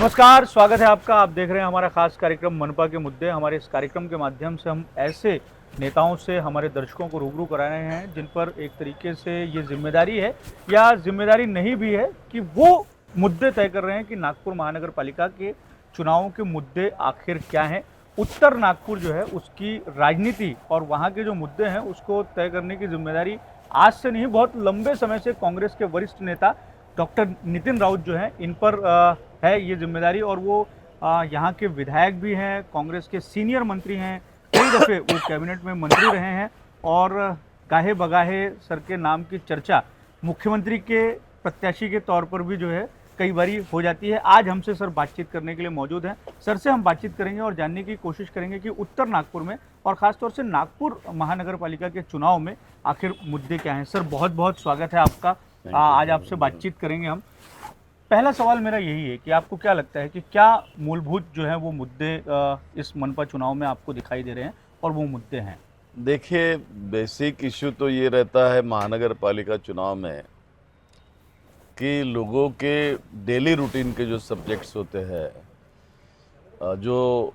नमस्कार, स्वागत है आपका। आप देख रहे हैं हमारा खास कार्यक्रम मनपा के मुद्दे। हमारे इस कार्यक्रम के माध्यम से हम ऐसे नेताओं से हमारे दर्शकों को रूबरू करा रहे हैं जिन पर एक तरीके से ये जिम्मेदारी है या जिम्मेदारी नहीं भी है कि वो मुद्दे तय कर रहे हैं कि नागपुर महानगर पालिका के चुनावों के मुद्दे आखिर क्या हैं। उत्तर नागपुर जो है उसकी राजनीति और वहाँ के जो मुद्दे हैं उसको तय करने की जिम्मेदारी आज से नहीं, बहुत लंबे समय से कांग्रेस के वरिष्ठ नेता डॉक्टर नितिन राउत जो हैं इन पर है ये जिम्मेदारी। और वो यहाँ के विधायक भी हैं, कांग्रेस के सीनियर मंत्री हैं, कई दफ़े वो कैबिनेट में मंत्री रहे हैं और गाहे बगाहे सर के नाम की चर्चा मुख्यमंत्री के प्रत्याशी के तौर पर भी जो है कई बारी हो जाती है। आज हमसे सर बातचीत करने के लिए मौजूद हैं। सर से हम बातचीत करेंगे और जानने की कोशिश करेंगे कि उत्तर नागपुर में और ख़ासतौर से नागपुर महानगर पालिका के चुनाव में आखिर मुद्दे क्या हैं। सर बहुत बहुत स्वागत है आपका। आज आपसे बातचीत करेंगे हम। पहला सवाल मेरा यही है कि आपको क्या लगता है कि क्या मूलभूत जो है वो मुद्दे इस मनपा चुनाव में आपको दिखाई दे रहे हैं और वो मुद्दे हैं? देखिए, बेसिक इशू तो ये रहता है महानगर पालिका चुनाव में कि लोगों के डेली रूटीन के जो सब्जेक्ट्स होते हैं, जो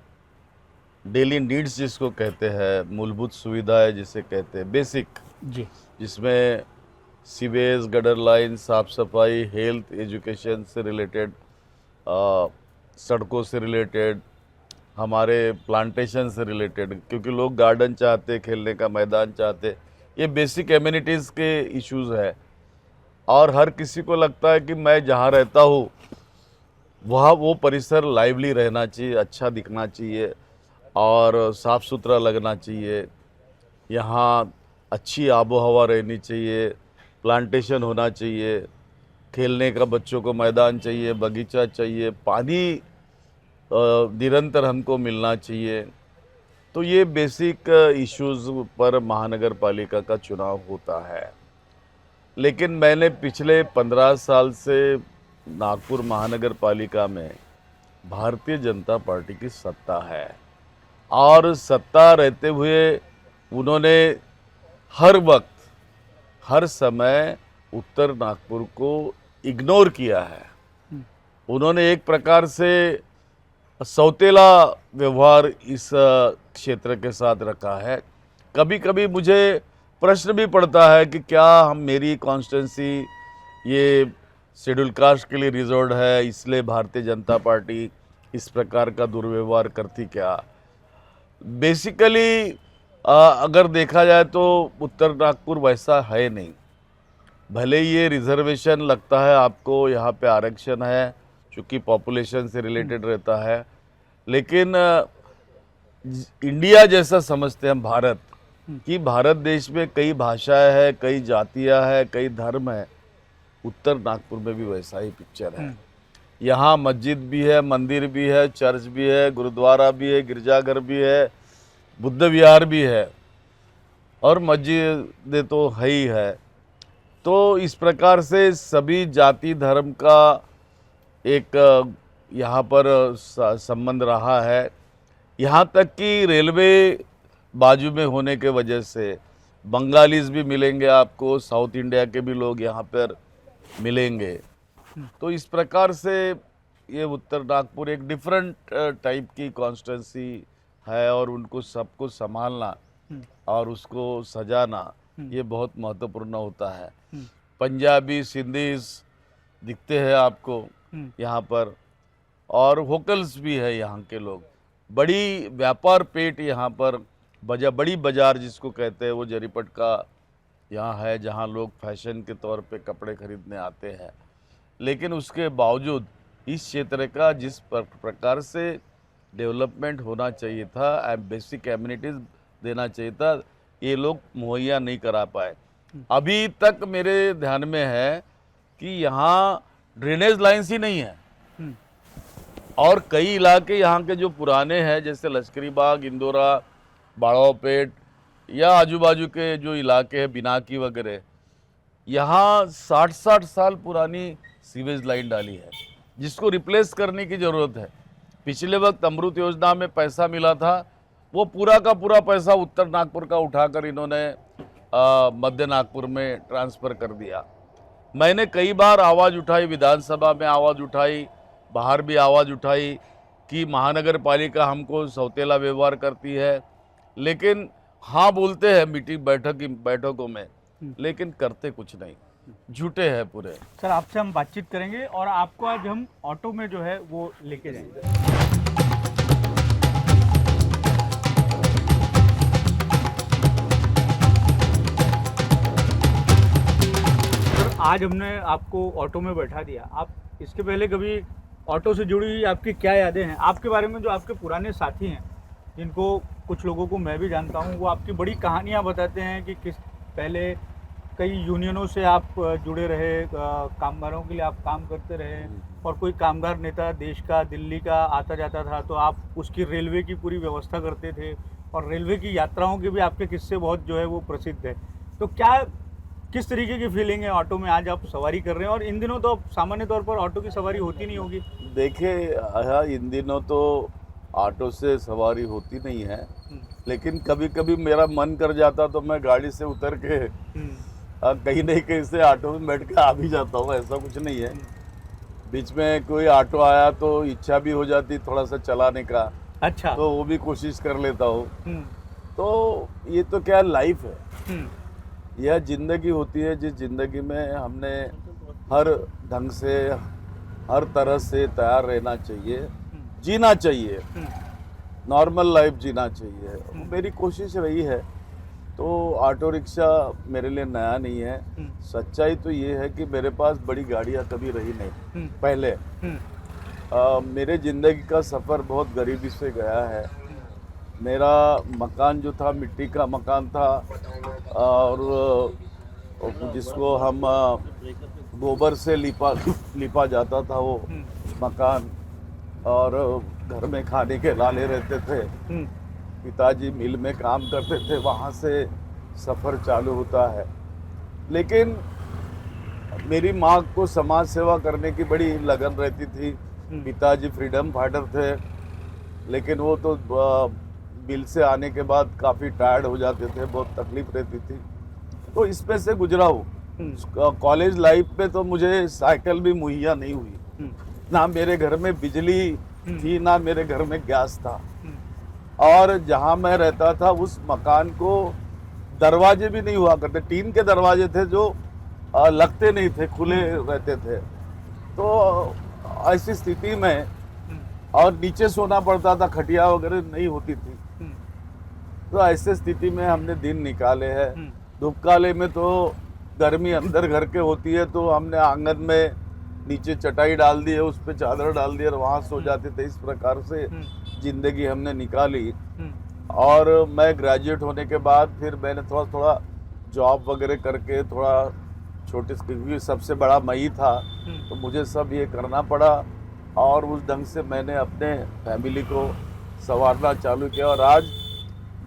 डेली नीड्स जिसको कहते हैं, मूलभूत सुविधाएं जिसे कहते हैं बेसिक जी, जिसमें सीवेज, गटर लाइन, साफ सफाई, हेल्थ, एजुकेशन से रिलेटेड, सड़कों से रिलेटेड, हमारे प्लांटेशन से रिलेटेड, क्योंकि लोग गार्डन चाहते, खेलने का मैदान चाहते, ये बेसिक एमिनिटीज़ के इश्यूज़ है। और हर किसी को लगता है कि मैं जहाँ रहता हूँ वहाँ वो परिसर लाइवली रहना चाहिए, अच्छा दिखना चाहिए और साफ़ सुथरा लगना चाहिए, यहाँ अच्छी आबो हवा रहनी चाहिए, प्लांटेशन होना चाहिए, खेलने का बच्चों को मैदान चाहिए, बगीचा चाहिए, पानी निरंतर हमको मिलना चाहिए। तो ये बेसिक इश्यूज़ पर महानगर पालिका का चुनाव होता है। लेकिन मैंने पिछले 15 साल से नागपुर महानगर पालिका में भारतीय जनता पार्टी की सत्ता है और सत्ता रहते हुए उन्होंने हर वक्त हर समय उत्तर नागपुर को इग्नोर किया है। उन्होंने एक प्रकार से सौतेला व्यवहार इस क्षेत्र के साथ रखा है। कभी कभी मुझे प्रश्न भी पड़ता है कि क्या हम मेरी कॉन्स्टिट्यूंसी ये शेड्यूल कास्ट के लिए रिजर्व्ड है, इसलिए भारतीय जनता पार्टी इस प्रकार का दुर्व्यवहार करती क्या। बेसिकली अगर देखा जाए तो उत्तर नागपुर वैसा है नहीं। भले ये रिजर्वेशन लगता है आपको, यहाँ पे आरक्षण है चूँकि पॉपुलेशन से रिलेटेड रहता है, लेकिन इंडिया जैसा समझते हैं हम भारत कि भारत देश में कई भाषाएं हैं, कई जातियां हैं, कई धर्म है। उत्तर नागपुर में भी वैसा ही पिक्चर है। यहाँ मस्जिद भी है, मंदिर भी है, चर्च भी है, गुरुद्वारा भी है, गिरजाघर भी है, बुद्ध विहार भी है और मस्जिद तो है ही है। तो इस प्रकार से सभी जाति धर्म का एक यहाँ पर संबंध रहा है। यहाँ तक कि रेलवे बाजू में होने के वजह से बंगालीज भी मिलेंगे आपको, साउथ इंडिया के भी लोग यहाँ पर मिलेंगे। तो इस प्रकार से ये उत्तर नागपुर एक डिफरेंट टाइप की कॉन्स्टिट्यूंसी है और उनको सबको संभालना और उसको सजाना ये बहुत महत्वपूर्ण होता है। पंजाबी, सिंधीज दिखते हैं आपको यहाँ पर और होकल्स भी है यहाँ के लोग। बड़ी व्यापार पेट यहाँ पर बड़ी बाजार जिसको कहते हैं वो जरीपट का यहाँ है, जहाँ लोग फैशन के तौर पे कपड़े खरीदने आते हैं। लेकिन उसके बावजूद इस क्षेत्र का जिस प्रकार से डेवलपमेंट होना चाहिए था, बेसिक एमिनिटीज़ देना चाहिए था, ये लोग मुहैया नहीं करा पाए। अभी तक मेरे ध्यान में है कि यहाँ ड्रेनेज लाइन्स ही नहीं है और कई इलाके यहाँ के जो पुराने हैं जैसे लश्करी बाग, इंदौरा, बाड़ाओपेट या आजू बाजू के जो इलाके हैं बिनाकी वगैरह, यहाँ 60-60 साल पुरानी सीवेज लाइन डाली है जिसको रिप्लेस करने की ज़रूरत है। पिछले वक्त अमृत योजना में पैसा मिला था, वो पूरा का पूरा पैसा उत्तर नागपुर का उठाकर इन्होंने मध्य नागपुर में ट्रांसफ़र कर दिया। मैंने कई बार आवाज़ उठाई, विधानसभा में आवाज़ उठाई बाहर भी आवाज़ उठाई कि महानगर पालिका हमको सौतेला व्यवहार करती है, लेकिन हाँ बोलते हैं मीटिंग बैठकों में, लेकिन करते कुछ नहीं, झूठे हैं पूरे। सर आपसे हम बातचीत करेंगे और आपको आज हम ऑटो में जो है वो लेके जाएंगे। आज हमने आपको ऑटो में बैठा दिया, आप इसके पहले कभी ऑटो से जुड़ी हुई आपकी क्या यादें हैं? आपके बारे में जो आपके पुराने साथी हैं, जिनको कुछ लोगों को मैं भी जानता हूं, वो आपकी बड़ी कहानियां बताते हैं कि किस पहले कई यूनियनों से आप जुड़े रहे, कामगारों के लिए आप काम करते रहे और कोई कामगार नेता देश का, दिल्ली का आता जाता था तो आप उसकी रेलवे की पूरी व्यवस्था करते थे और रेलवे की यात्राओं के भी आपके किस्से बहुत जो है वो प्रसिद्ध है। तो क्या किस तरीके की फीलिंग है ऑटो में आज आप सवारी कर रहे हैं? और इन दिनों तो सामान्य तौर पर ऑटो की सवारी होती नहीं होगी। देखिए इन दिनों तो ऑटो से सवारी होती नहीं है, लेकिन कभी कभी मेरा मन कर जाता तो मैं गाड़ी से उतर के कहीं नहीं कहीं से ऑटो में बैठ के आ भी जाता हूँ, ऐसा कुछ नहीं है। बीच में कोई ऑटो आया तो इच्छा भी हो जाती थोड़ा सा चलाने का, अच्छा, तो वो भी कोशिश कर लेता हूँ। तो ये तो क्या लाइफ है, यह जिंदगी होती है जिस जिंदगी में हमने हर ढंग से हर तरह से तैयार रहना चाहिए, जीना चाहिए, नॉर्मल लाइफ जीना चाहिए। मेरी कोशिश रही है। तो ऑटो रिक्शा मेरे लिए नया नहीं है। सच्चाई तो ये है कि मेरे पास बड़ी गाड़ियाँ कभी रही नहीं पहले। मेरे ज़िंदगी का सफ़र बहुत गरीबी से गया है। मेरा मकान जो था मिट्टी का मकान था और जिसको हम गोबर से लिपा जाता था वो मकान, और घर में खाने के लाले रहते थे। पिताजी मिल में काम करते थे, वहाँ से सफ़र चालू होता है। लेकिन मेरी माँ को समाज सेवा करने की बड़ी लगन रहती थी। पिताजी फ्रीडम फाइटर थे, लेकिन वो तो मिल से आने के बाद काफ़ी टायर्ड हो जाते थे, बहुत तकलीफ रहती थी। तो इसमें से गुजरा हूँ। कॉलेज लाइफ में तो मुझे साइकिल भी मुहैया नहीं हुई, ना मेरे घर में बिजली थी, ना मेरे घर में गैस था। और जहाँ मैं रहता था उस मकान को दरवाजे भी नहीं हुआ करते, टीन के दरवाजे थे जो लगते नहीं थे, खुले रहते थे। तो ऐसी स्थिति में और नीचे सोना पड़ता था, खटिया वगैरह नहीं होती थी। तो ऐसे स्थिति में हमने दिन निकाले हैं। धूप काले में तो गर्मी अंदर घर के होती है, तो हमने आंगन में नीचे चटाई डाल दी है, उस पर चादर डाल दी और वहाँ सो जाते थे। इस प्रकार से जिंदगी हमने निकाली। और मैं ग्रेजुएट होने के बाद फिर मैंने थोड़ा थोड़ा जॉब वगैरह करके थोड़ा छोटे, क्योंकि सबसे बड़ा मैं ही था तो मुझे सब ये करना पड़ा, और उस ढंग से मैंने अपने फैमिली को संवारना चालू किया। और आज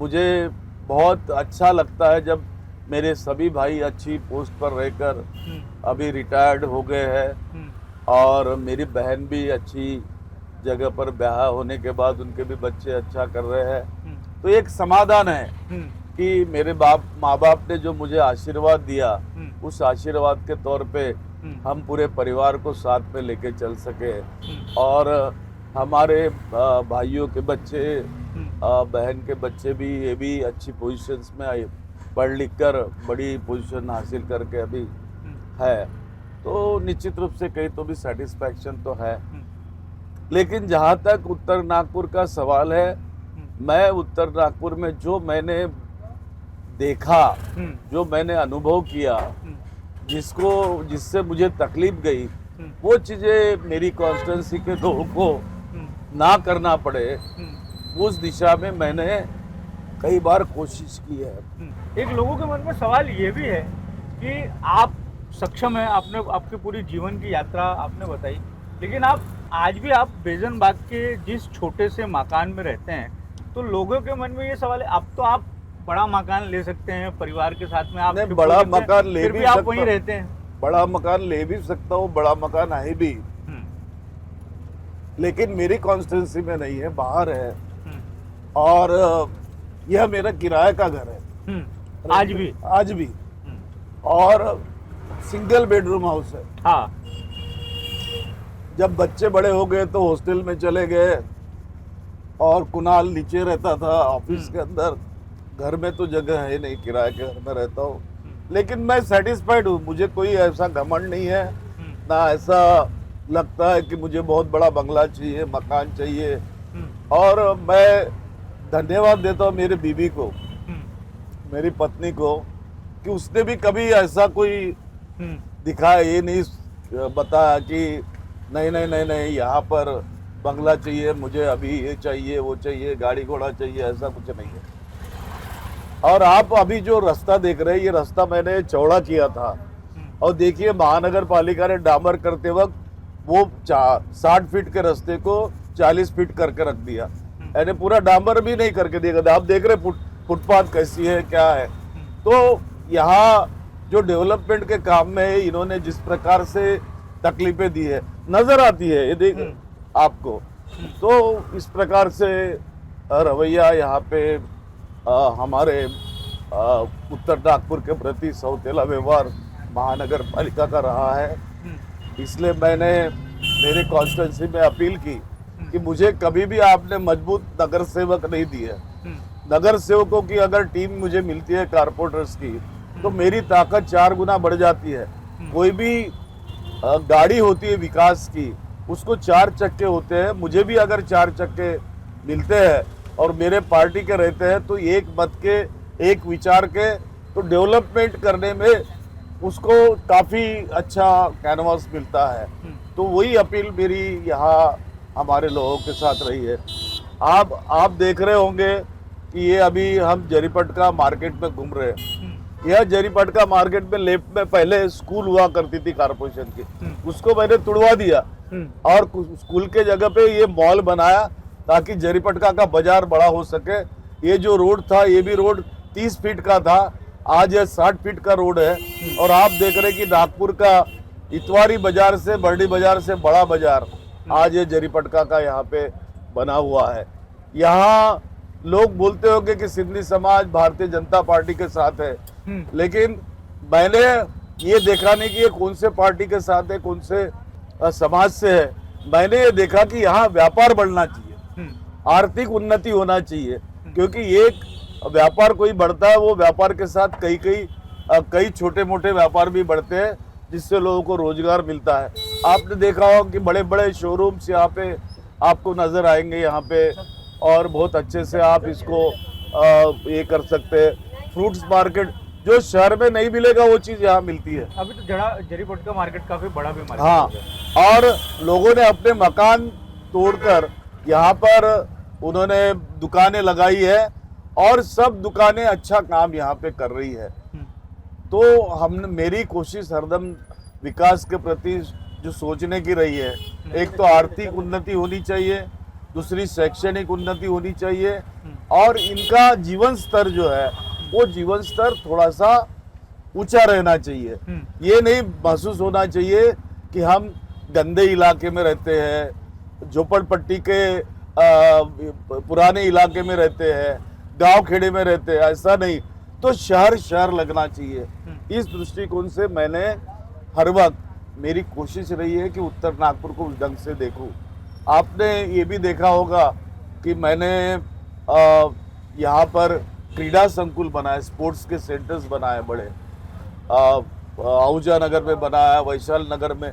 मुझे बहुत अच्छा लगता है जब मेरे सभी भाई अच्छी पोस्ट पर रहकर अभी रिटायर्ड हो गए हैं, और मेरी बहन भी अच्छी जगह पर ब्याह होने के बाद उनके भी बच्चे अच्छा कर रहे हैं। तो एक समाधान है कि मेरे माँ बाप ने जो मुझे आशीर्वाद दिया, उस आशीर्वाद के तौर पे हम पूरे परिवार को साथ में लेके चल सके, और हमारे भाइयों के बच्चे, बहन के बच्चे भी, ये भी अच्छी पोजीशंस में आए, पढ़ लिख कर बड़ी पोजीशन हासिल करके अभी है। तो निश्चित रूप से कहीं तो भी सेटिस्फैक्शन तो है। लेकिन जहाँ तक उत्तर नागपुर का सवाल है, मैं उत्तर नागपुर में जो मैंने देखा, जो मैंने अनुभव किया, जिससे मुझे तकलीफ गई, वो चीज़ें मेरी कॉन्स्टिट्यूंसी के लोगों को ना करना पड़े, उस दिशा में मैंने कई बार कोशिश की है। एक लोगों के मन में सवाल ये भी है कि आप सक्षम हैं, आपने आपकी पूरी जीवन की यात्रा आपने बताई, लेकिन आज भी आप बेजनबाग के जिस छोटे से मकान में रहते हैं, तो लोगों के मन में ये सवाल है, अब तो आप बड़ा मकान ले सकते हैं परिवार के साथ में, आप बड़ा मकान ले भी आप वहीं रहते हैं। बड़ा मकान ले भी सकता हूँ, बड़ा मकान है भी, लेकिन मेरी कॉन्स्टिट्यूंसी में नहीं है, बाहर है, और यह मेरा किराए का घर है आज भी, और सिंगल बेडरूम हाउस है। हाँ। जब बच्चे बड़े हो गए तो हॉस्टल में चले गए और कुणाल नीचे रहता था ऑफिस के अंदर। घर में तो जगह है नहीं, किराए के घर में रहता हूँ, लेकिन मैं सेटिस्फाइड हूँ। मुझे कोई ऐसा घमंड नहीं है, ना ऐसा लगता है कि मुझे बहुत बड़ा बंगला चाहिए, मकान चाहिए। और मैं धन्यवाद देता हूँ मेरी बीवी को, मेरी पत्नी को, कि उसने भी कभी ऐसा कोई दिखाया, ये नहीं बताया कि नहीं नहीं नहीं नहीं यहाँ पर बंगला चाहिए मुझे, अभी ये चाहिए वो चाहिए, गाड़ी घोड़ा चाहिए, ऐसा कुछ नहीं है। और आप अभी जो रास्ता देख रहे हैं, ये रास्ता मैंने चौड़ा किया था, और देखिए महानगर पालिका ने डामर करते वक्त वो 60 फीट के रास्ते को 40 फीट करके रख दिया, यानी पूरा डामर भी नहीं करके दिया। आप देख रहे फुटपाथ कैसी है, क्या है। तो यहाँ जो डेवलपमेंट के काम में इन्होंने जिस प्रकार से तकलीफें दी है नजर आती है, ये देख आपको। तो इस प्रकार से रवैया यहाँ पे हमारे उत्तर नागपुर के प्रति सौतेला व्यवहार महानगर पालिका का रहा है। इसलिए मैंने मेरे कॉन्स्टिट्यूंसी में अपील की कि मुझे कभी भी आपने मजबूत नगर सेवक नहीं दिए। नगर सेवकों की अगर टीम मुझे मिलती है कारपोरेटर्स की, तो मेरी ताकत 4 गुना बढ़ जाती है। कोई भी गाड़ी होती है विकास की, उसको 4 चक्के होते हैं। मुझे भी अगर 4 चक्के मिलते हैं और मेरे पार्टी के रहते हैं, तो एक मत के, एक विचार के, तो डेवलपमेंट करने में उसको काफ़ी अच्छा कैनवास मिलता है। तो वही अपील मेरी यहाँ हमारे लोगों के साथ रही है। आप देख रहे होंगे कि ये अभी हम जरीपटका मार्केट में घूम रहे हैं। यह जरीपटका मार्केट में लेफ्ट में पहले स्कूल हुआ करती थी कारपोरेशन की, उसको मैंने तुड़वा दिया और स्कूल के जगह पे ये मॉल बनाया ताकि जरीपटका का बाजार बड़ा हो सके। ये जो रोड था, ये भी रोड 30 फीट का था, आज यह 60 फीट का रोड है। और आप देख रहे कि नागपुर का इतवारी बाजार से, बर्डी बाजार से बड़ा बाजार आज ये जरीपटका का यहाँ पे बना हुआ है। यहाँ लोग बोलते होंगे कि सिंधी समाज भारतीय जनता पार्टी के साथ है, लेकिन मैंने ये देखा नहीं कि ये कौन से पार्टी के साथ है, कौन से समाज से है। मैंने ये देखा कि यहाँ व्यापार बढ़ना चाहिए, आर्थिक उन्नति होना चाहिए, क्योंकि एक व्यापार कोई बढ़ता है, वो व्यापार के साथ कई छोटे मोटे व्यापार भी बढ़ते हैं, जिससे लोगों को रोजगार मिलता है। आपने देखा होगा कि बड़े बड़े शोरूम्स यहाँ पे आपको नजर आएंगे यहाँ पे, और बहुत अच्छे से आप इसको ये कर सकते हैं। फ्रूट्स मार्केट जो शहर में नहीं मिलेगा वो चीज यहाँ मिलती है। अभी तो जरीपटका मार्केट काफी बड़ा भी मार्केट हाँ, और लोगों ने अपने मकान तोड़कर यहाँ पर उन्होंने दुकानें लगाई है, और सब दुकानें अच्छा काम यहाँ पे कर रही है। तो हमने, मेरी कोशिश हरदम विकास के प्रति जो सोचने की रही है, एक तो आर्थिक उन्नति होनी चाहिए, दूसरी शैक्षणिक उन्नति होनी चाहिए, और इनका जीवन स्तर जो है वो जीवन स्तर थोड़ा सा ऊंचा रहना चाहिए। ये नहीं महसूस होना चाहिए कि हम गंदे इलाके में रहते हैं, झोपड़पट्टी के पुराने इलाके में रहते हैं, गांव खेड़े में रहते हैं, ऐसा नहीं। तो शहर लगना चाहिए। इस दृष्टिकोण से मैंने हर वक्त, मेरी कोशिश रही है कि उत्तर नागपुर को उस ढंग से देखूं। आपने ये भी देखा होगा कि मैंने यहाँ पर क्रीड़ा संकुल बनाए, स्पोर्ट्स के सेंटर्स बनाए बड़े, आहूजा नगर में बनाया, वैशाल नगर में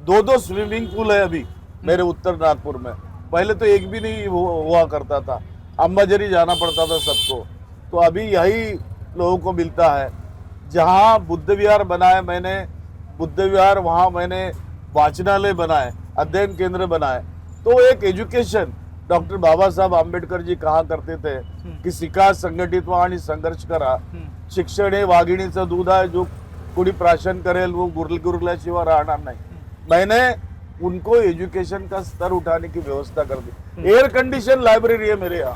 2-2 स्विमिंग पूल है अभी मेरे उत्तर नागपुर में। पहले तो एक भी नहीं हुआ करता था, अंबाझरी जाना पड़ता था सबको, तो अभी यही लोगों को मिलता है। जहाँ बुद्ध विहार बनाए मैंने, बुद्ध विहार, वहाँ मैंने वाचनालय बनाए, अध्ययन केंद्र बनाए। तो एक एजुकेशन, डॉक्टर बाबा साहब आंबेडकर जी कहा करते थे की शिका संघटित आणि संघर्ष करा, शिक्षण हे वाघिणीचं दूध आहे, जो कोणी प्राशन करेल वो गुरल्याशिवाय राहणार नाही। मैंने उनको एजुकेशन का स्तर उठाने की व्यवस्था कर दी। एयर कंडीशन लाइब्रेरी है मेरे यहाँ,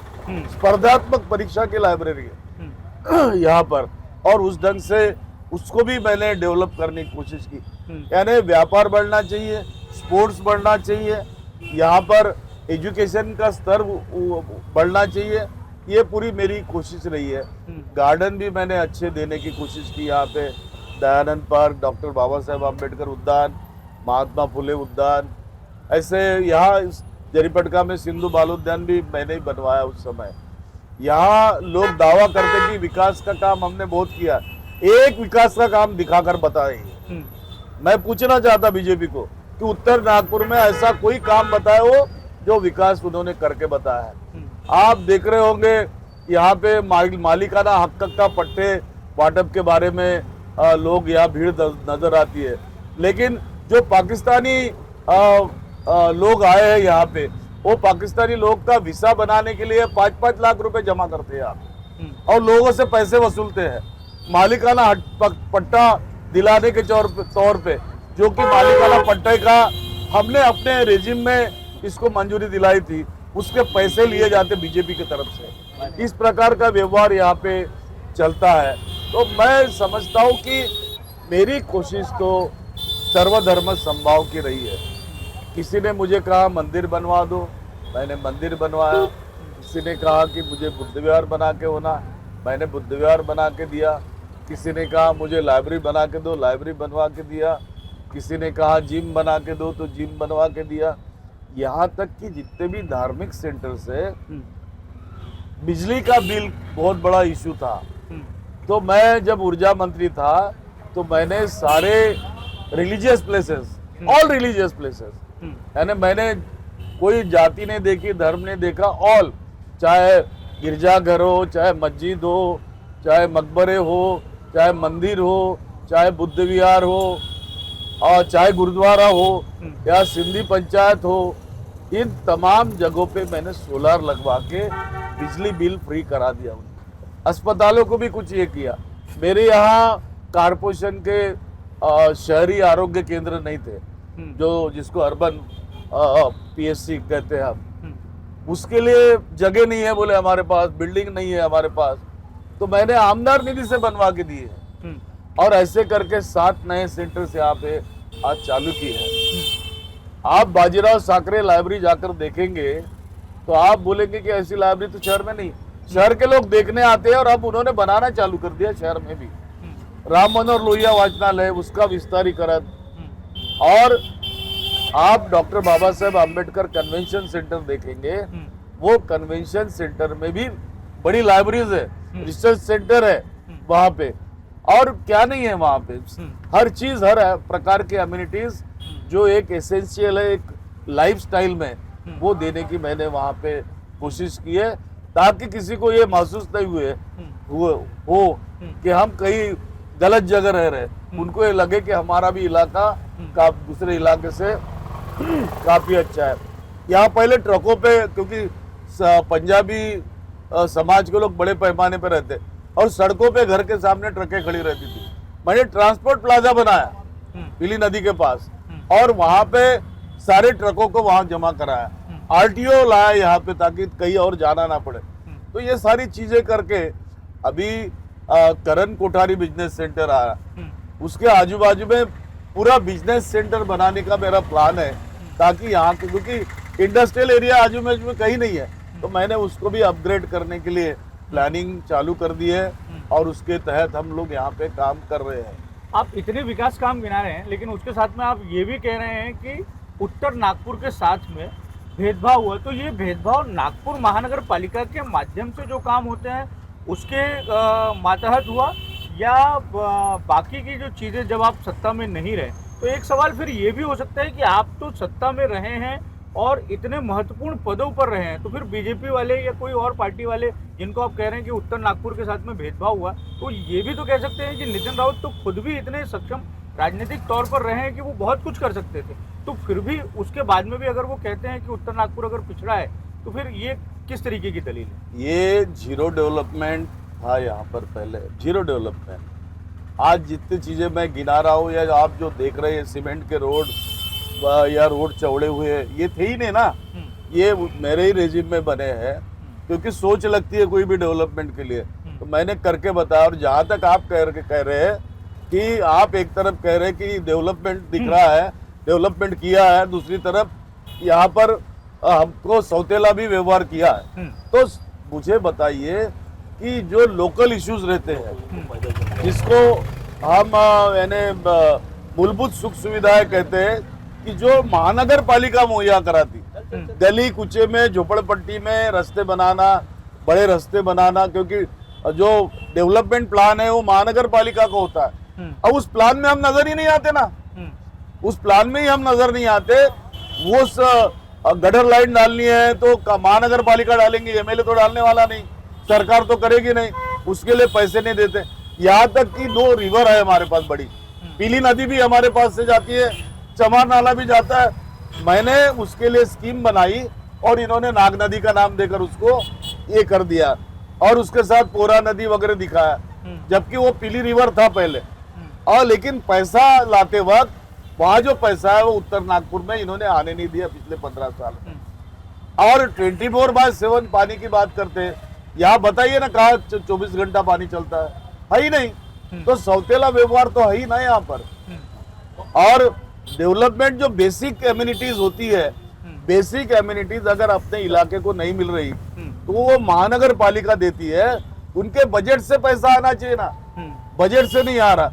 स्पर्धात्मक परीक्षा की लाइब्रेरी है यहाँ पर, और उस ढंग से उसको भी मैंने डेवलप करने की कोशिश की। यानी व्यापार बढ़ना चाहिए, स्पोर्ट्स बढ़ना चाहिए, यहाँ पर एजुकेशन का स्तर बढ़ना चाहिए, ये पूरी मेरी कोशिश रही है। गार्डन भी मैंने अच्छे देने की कोशिश की यहाँ पे, दयानंद पार्क, डॉक्टर बाबा साहेब आम्बेडकर उद्यान, महात्मा फुले उद्यान, ऐसे यहाँ जरीपटका में सिंधु बाल उद्यान भी मैंने ही बनवाया उस समय। यहाँ लोग दावा करते कि विकास का काम हमने बहुत किया, एक विकास का काम दिखाकर बताए। मैं पूछना चाहता बीजेपी को कि उत्तर नागपुर में ऐसा कोई काम बताए हो जो विकास उन्होंने करके बताया है। आप देख रहे होंगे यहाँ पे मालिकाना हक का पट्टे वाटप के बारे में लोग यहाँ भीड़ नजर आती है, लेकिन जो पाकिस्तानी लोग आए हैं यहाँ पे, वो पाकिस्तानी लोग का वीसा बनाने के लिए 5-5 लाख रुपए जमा करते हैं आप और लोगों से पैसे वसूलते हैं मालिकाना पट्टा दिलाने के तौर पे, जो कि मालिकाना पट्टे का हमने अपने रेजिम में इसको मंजूरी दिलाई थी, उसके पैसे लिए जाते बीजेपी की तरफ से। इस प्रकार का व्यवहार यहाँ पे चलता है। तो मैं समझता हूँ कि मेरी कोशिश तो सर्वधर्म समभाव की रही है। किसी ने मुझे कहा मंदिर बनवा दो, मैंने मंदिर बनवाया। किसी ने कहा कि मुझे बुद्ध विहार बना के होना, मैंने बुद्ध विहार बना के दिया। किसी ने कहा मुझे लाइब्रेरी बना के दो, लाइब्रेरी बनवा के दिया। किसी ने कहा जिम बना के दो, तो जिम बनवा के दिया। यहाँ तक कि जितने भी धार्मिक सेंटर्स है, बिजली का बिल बहुत बड़ा इशू था। तो मैं जब ऊर्जा मंत्री था तो मैंने सारे religious places, all religious places, यानी मैंने कोई जाति नहीं देखी, धर्म नहीं देखा, ऑल, चाहे गिरजाघर हो, चाहे मस्जिद हो, चाहे मकबरे हो, चाहे मंदिर हो, चाहे बुद्ध विहार हो, और चाहे गुरुद्वारा हो या सिंधी पंचायत हो, इन तमाम जगहों पे मैंने सोलार लगवा के बिजली बिल फ्री करा दिया। अस्पतालों को भी कुछ ये किया। मेरे यहाँ कारपोरेशन के शहरी आरोग्य केंद्र नहीं थे, जो जिसको अर्बन पीएससी कहते हैं हम, उसके लिए जगह नहीं है, बोले हमारे पास बिल्डिंग नहीं है हमारे पास, तो मैंने आमदार निधि से बनवा के दिए और ऐसे करके 7 नए सेंटर्स यहाँ पे आज चालू किए हैं। आप बाजीराव साकरे लाइब्रेरी जाकर देखेंगे तो आप बोलेंगे कि ऐसी लाइब्रेरी तो शहर में नहीं। शहर के लोग देखने आते हैं और अब उन्होंने बनाना चालू कर दिया शहर में भी। राम मनोहर लोहिया वाचनालय, उसका विस्तारीकरण, और आप doctor Baba Saheb Ambedkar convention centre देखेंगे, वो कन्वेंशन सेंटर में भी बड़ी लाइब्रेरीज है, रिसर्च सेंटर है वहां पे, और क्या नहीं है वहां पे, हर चीज, हर प्रकार के अम्यूनिटीज जो एक एसेंशियल है एक लाइफस्टाइल में, वो देने की मैंने वहां पे कोशिश की है, ताकि किसी को ये महसूस नहीं हो कि हम कहीं गलत जगह रह रहे, उनको ये लगे कि हमारा भी इलाका का दूसरे इलाके से काफी अच्छा है। यहाँ पहले ट्रकों पे, क्योंकि पंजाबी समाज के लोग बड़े पैमाने पे रहते और सड़कों पे घर के सामने ट्रकें खड़ी रहती थी, मैंने ट्रांसपोर्ट प्लाजा बनाया पीली नदी के पास और वहां पे सारे ट्रकों को वहां जमा कराया, आरटीओ लाया यहाँ पे ताकि कहीं और जाना ना पड़े। तो ये सारी चीजें करके अभी करण कोठारी बिजनेस सेंटर आया, उसके आजू बाजू में पूरा बिजनेस सेंटर बनाने का मेरा प्लान है, ताकि यहाँ के, क्योंकि इंडस्ट्रियल एरिया आजू बाजू में कहीं नहीं है, तो मैंने उसको भी अपग्रेड करने के लिए प्लानिंग चालू कर दी है और उसके तहत हम लोग यहाँ पे काम कर रहे हैं। आप इतने विकास काम गिना रहे हैं, लेकिन उसके साथ में आप ये भी कह रहे हैं कि उत्तर नागपुर के साथ में भेदभाव हुआ, तो ये भेदभाव नागपुर महानगर पालिका के माध्यम से जो काम होते हैं उसके मातहत हुआ, या बाकी की जो चीज़ें जब आप सत्ता में नहीं रहे? तो एक सवाल फिर ये भी हो सकता है कि आप तो सत्ता में रहे हैं और इतने महत्वपूर्ण पदों पर रहे हैं, तो फिर बीजेपी वाले या कोई और पार्टी वाले जिनको आप कह रहे हैं कि उत्तर नागपुर के साथ में भेदभाव हुआ, तो ये भी तो कह सकते हैं कि नितिन राउत तो खुद भी इतने सक्षम राजनीतिक तौर पर रहे हैं कि वो बहुत कुछ कर सकते थे, तो फिर भी उसके बाद में भी अगर वो कहते हैं कि उत्तर नागपुर अगर पिछड़ा है, तो फिर ये किस तरीके की दलील है? ये जीरो डेवलपमेंट था यहाँ पर, पहले जीरो डेवलपमेंट। आज जितनी चीजें मैं गिना रहा हूँ या आप जो देख रहे हैं सीमेंट के रोड या रोड चौड़े हुए, ये थे ही नहीं ना, ये मेरे ही रेजिम में बने हैं, क्योंकि सोच लगती है कोई भी डेवलपमेंट के लिए, तो मैंने करके बताया। और जहाँ तक आप कह रहे हैं कि आप एक तरफ कह रहे हैं कि डेवलपमेंट दिख रहा है, डेवलपमेंट किया है, दूसरी तरफ यहाँ पर हमको सौतेला भी व्यवहार किया है, तो मुझे बताइए कि जो लोकल इश्यूज रहते हैं, जिसको हम यानी मूलभूत सुख सुविधाएं कहते हैं, कि जो महानगर पालिका मुहैया कराती, गली कुचे में, झोपड़पट्टी में रास्ते बनाना, बड़े रास्ते बनाना, क्योंकि जो डेवलपमेंट प्लान है वो महानगर पालिका का होता है। अब उस प्लान में हम नजर ही नहीं आते ना, उस प्लान में ही हम नजर नहीं आते। वो गटर लाइन डालनी है तो महानगर पालिका डालेंगे, एमएलए तो डालने वाला नहीं, सरकार तो करेगी नहीं, उसके लिए पैसे नहीं देते। यहाँ तक कि 2 रिवर है हमारे पास बड़ी, पीली नदी भी हमारे पास से जाती है, चमार नाला भी जाता है। मैंने उसके लिए स्कीम बनाई और इन्होंने नाग नदी का नाम देकर उसको ये कर दिया और उसके साथ पोरा नदी वगैरह दिखाया, जबकि वो पीली रिवर था पहले। और लेकिन पैसा लाते वक्त वहां जो पैसा है वो उत्तर नागपुर में इन्होंने आने नहीं दिया पिछले 15 साल में। और 24/7 पानी की बात करते हैं, यहाँ बताइए ना कहा 24 घंटा पानी चलता है ही नहीं। तो सौतेला व्यवहार तो है ही ना यहाँ पर। और डेवलपमेंट जो बेसिक एम्यूनिटीज होती है, बेसिक एम्यूनिटीज अगर अपने इलाके को नहीं मिल रही तो वो महानगर पालिका देती है, उनके बजट से पैसा आना चाहिए ना, बजट से नहीं आ रहा।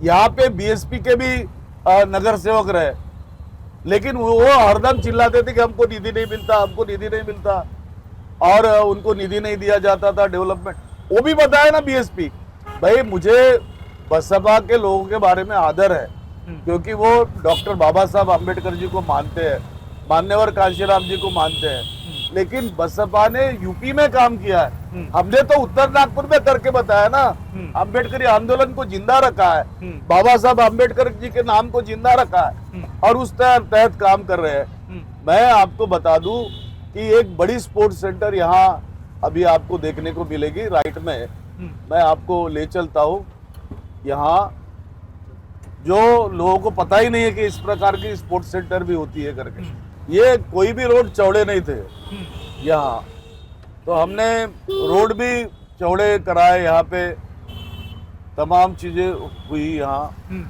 यहाँ पे बीएसपी के भी नगर सेवक रहे, लेकिन वो हरदम चिल्लाते थे कि हमको निधि नहीं मिलता, हमको निधि नहीं मिलता, और उनको निधि नहीं दिया जाता था डेवलपमेंट। वो भी बताया ना बीएसपी, भाई मुझे बसपा के लोगों के बारे में आदर है, क्योंकि वो डॉक्टर बाबा साहब आम्बेडकर जी को मानते हैं, मान्यवर कांशीराम जी को मानते हैं, लेकिन बसपा ने यूपी में काम किया है, हमने तो उत्तर नागपुर में करके बताया ना। अम्बेडकरी आंदोलन को जिंदा रखा है, बाबा साहब आम्बेडकर जी के नाम को जिंदा रखा है और उस तहत काम कर रहे हैं। मैं आपको बता दूं कि एक बड़ी स्पोर्ट्स सेंटर यहाँ अभी आपको देखने को मिलेगी राइट में, मैं आपको ले चलता हूँ। यहाँ जो लोगों को पता ही नहीं है कि इस प्रकार की स्पोर्ट्स सेंटर भी होती है करके, ये कोई भी रोड चौड़े नहीं थे यहाँ, तो हमने रोड भी चौड़े कराए, यहाँ पे तमाम चीजें हुई यहाँ।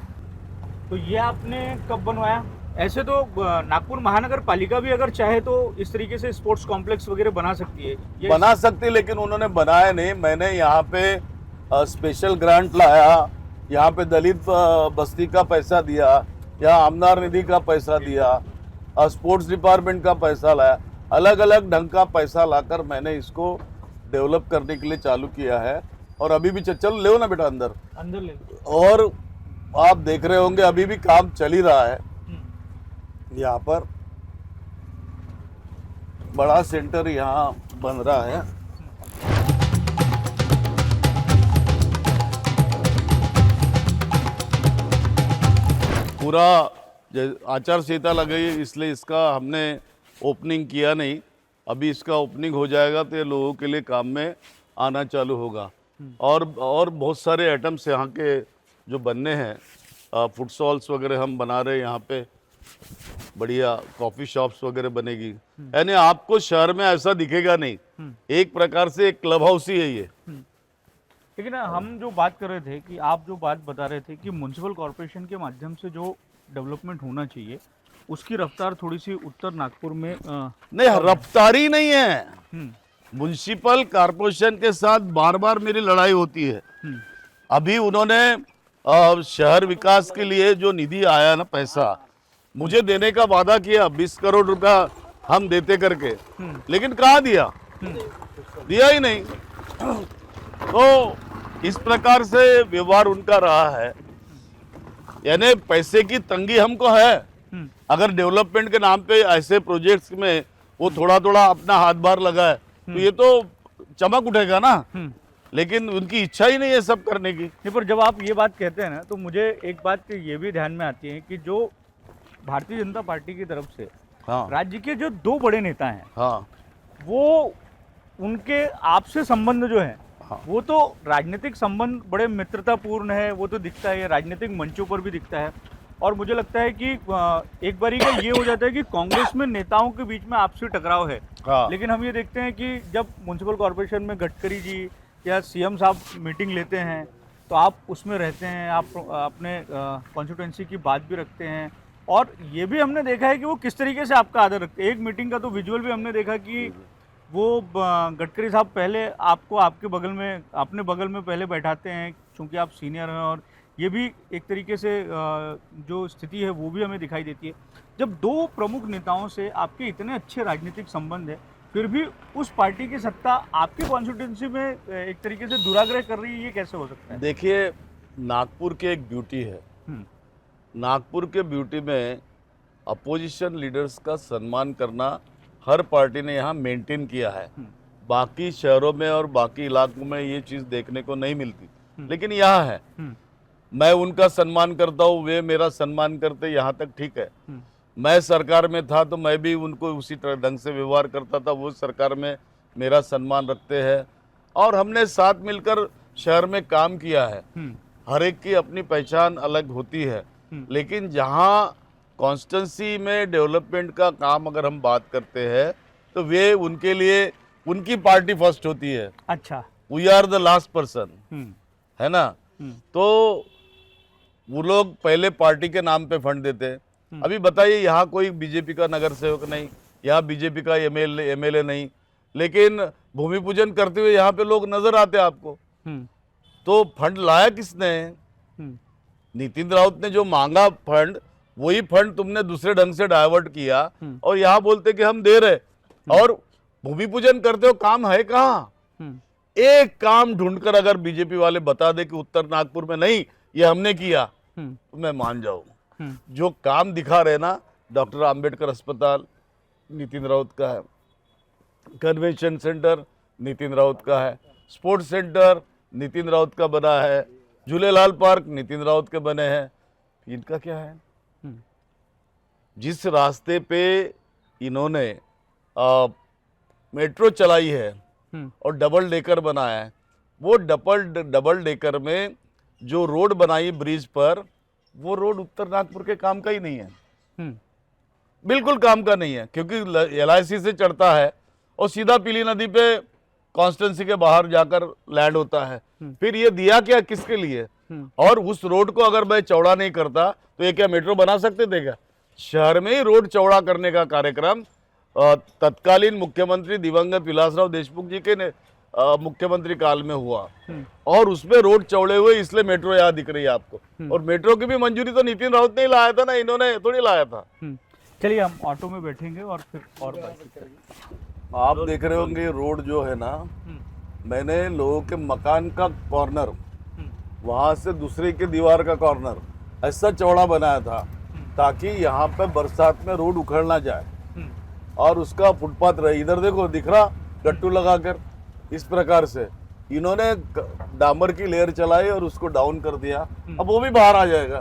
तो ये आपने कब बनवाया? ऐसे तो नागपुर महानगर पालिका भी अगर चाहे तो इस तरीके से स्पोर्ट्स कॉम्प्लेक्स वगैरह बना सकती है, बना सकती है, लेकिन उन्होंने बनाया नहीं। मैंने यहाँ पे स्पेशल ग्रांट लाया, यहाँ पे दलित बस्ती का पैसा दिया, यहाँ आमदार निधि का पैसा दिया, स्पोर्ट्स डिपार्टमेंट का पैसा लाया, अलग अलग ढंग का पैसा लाकर मैंने इसको डेवलप करने के लिए चालू किया है। और अभी भी चल ले ना बेटा अंदर ले। और आप देख रहे होंगे अभी भी काम चल ही रहा है। यहाँ पर बड़ा सेंटर यहाँ बन रहा है। पूरा आचार संहिता लगी है, इसलिए इसका हमने ओपनिंग किया नहीं। अभी इसका ओपनिंग हो जाएगा तो ये लोगों के लिए काम में आना चालू होगा। और बहुत सारे आइटम्स यहाँ के जो बनने हैं, फूड स्टॉल्स वगैरह हम बना रहे हैं यहाँ पे, बढ़िया कॉफ़ी शॉप्स वगैरह बनेगी। यानी आपको शहर में ऐसा दिखेगा नहीं, एक प्रकार से एक क्लब हाउस ही है ये। लेकिन हम जो बात कर रहे थे कि आप जो बात बता रहे थे कि म्युनिसिपल कॉर्पोरेशन के माध्यम से जो डेवलपमेंट होना चाहिए उसकी रफ्तार थोड़ी सी उत्तर नागपुर में नहीं, रफ्तारी नहीं है। म्युनिसिपल कॉर्पोरेशन के साथ बार बार मेरी लड़ाई होती है। अभी उन्होंने शहर विकास के लिए जो निधि आया ना, पैसा मुझे देने का वादा किया, 20 करोड़ रुपया हम देते करके, लेकिन कहाँ दिया, दिया ही नहीं। तो इस प्रकार से व्यवहार उनका रहा है। यानी पैसे की तंगी हमको है। अगर डेवलपमेंट के नाम पे ऐसे प्रोजेक्ट्स में वो थोड़ा थोड़ा अपना हाथ बार लगाए तो ये तो चमक उठेगा ना, लेकिन उनकी इच्छा ही नहीं है सब करने की। नहीं, पर जब आप ये बात कहते हैं ना तो मुझे एक बात ये भी ध्यान में आती है कि जो भारतीय जनता पार्टी की तरफ से राज्य के जो 2 बड़े नेता हैं, वो उनके आपसे संबंध जो है वो तो राजनीतिक संबंध बड़े मित्रतापूर्ण है, वो तो दिखता है, राजनीतिक मंचों पर भी दिखता है। और मुझे लगता है कि एक बारी का ये हो जाता है कि कांग्रेस में नेताओं के बीच में आपसी टकराव है। लेकिन हम ये देखते हैं कि जब म्युनिसिपल कॉर्पोरेशन में गडकरी जी या सीएम साहब मीटिंग लेते हैं तो आप उसमें रहते हैं, आप अपने कॉन्स्टिट्यूएंसी की बात भी रखते हैं। और ये भी हमने देखा है कि वो किस तरीके से आपका आदर रखते हैं। एक मीटिंग का तो विजुअल भी हमने देखा कि वो गडकरी साहब पहले आपको आपके बगल में, अपने बगल में पहले बैठाते हैं क्योंकि आप सीनियर हैं और ये भी एक तरीके से जो स्थिति है वो भी हमें दिखाई देती है। जब दो प्रमुख नेताओं से आपके इतने अच्छे राजनीतिक संबंध है, फिर भी उस पार्टी की सत्ता आपके कॉन्स्टिट्यूंसी में एक तरीके से दुराग्रह कर रही है, ये कैसे हो सकता है? देखिए, नागपुर की एक ब्यूटी है। नागपुर के ब्यूटी में अपोजिशन लीडर्स का सम्मान करना हर पार्टी ने यहाँ मेंटेन किया है। बाकी शहरों में और बाकी इलाकों में ये चीज़ देखने को नहीं मिलती, लेकिन यहाँ है। मैं उनका सम्मान करता हूँ, वे मेरा सम्मान करते, यहाँ तक ठीक है। मैं सरकार में था तो मैं भी उनको उसी तरह ढंग से व्यवहार करता था, वो सरकार में मेरा सम्मान रखते हैं और हमने साथ मिलकर शहर में काम किया है। हर एक की अपनी पहचान अलग होती है, लेकिन जहाँ कॉन्स्टिट्यूंसी में डेवलपमेंट का काम अगर हम बात करते हैं तो वे उनके लिए उनकी पार्टी फर्स्ट होती है। अच्छा, we are the last person, है ना। तो वो लोग पहले पार्टी के नाम पे फंड देते हैं। अभी बताइए, यहाँ कोई बीजेपी का नगर सेवक नहीं, यहाँ बीजेपी का एमएलए नहीं, लेकिन भूमि पूजन करते हुए यहाँ पे लोग नजर आते हैं आपको। तो फंड लाया किसने? नितिन राउत ने जो मांगा फंड, वही फंड तुमने दूसरे ढंग से डाइवर्ट किया और यहाँ बोलते कि हम दे रहे, और भूमि पूजन करते हो, काम है कहाँ? एक काम ढूंढकर अगर बीजेपी वाले बता दे कि उत्तर नागपुर में नहीं ये हमने किया, तो मैं मान जाऊं। जो काम दिखा रहे ना, डॉक्टर अंबेडकर अस्पताल नितिन राउत का है, कन्वेंशन सेंटर नितिन राउत का है, स्पोर्ट्स सेंटर नितिन राउत का बना है, झूलेलाल पार्क नितिन राउत के बने हैं। इनका क्या है? जिस रास्ते पे इन्होंने मेट्रो चलाई है और डबल डेकर बनाया है, वो डबल डेकर में जो रोड बनाई ब्रिज पर, वो रोड उत्तर नागपुर के काम का ही नहीं है। बिल्कुल काम का नहीं है, क्योंकि LIC से चढ़ता है और सीधा पीली नदी पे कॉन्स्टिट्यूंसी के बाहर जाकर लैंड होता है। फिर ये दिया क्या, किसके लिए? और उस रोड को अगर मैं चौड़ा नहीं करता तो ये क्या मेट्रो बना सकते थे क्या? शहर में ही रोड चौड़ा करने का कार्यक्रम तत्कालीन मुख्यमंत्री दिवंगत विलासराव देशमुख जी के मुख्यमंत्री काल में हुआ, और उसमें रोड चौड़े हुए, इसलिए मेट्रो यहाँ दिख रही है आपको। और मेट्रो की भी मंजूरी तो नितिन राउत ने ही लाया था ना, इन्होंने थोड़ी लाया था। चलिए हम ऑटो में बैठेंगे और फिर और बातचीत करेंगे। आप देख रहे होंगे रोड जो है ना, मैंने लोगों के मकान का कॉर्नर, वहां से दूसरे के दीवार का कॉर्नर ऐसा चौड़ा बनाया था ताकि यहाँ पे बरसात में रोड उखड़ ना जाए और उसका फुटपाथ रहे। इधर देखो, दिख रहा, गट्टू लगाकर इस प्रकार से इन्होंने डामर की लेयर चलाई और उसको डाउन कर दिया। अब वो भी बाहर आ जाएगा।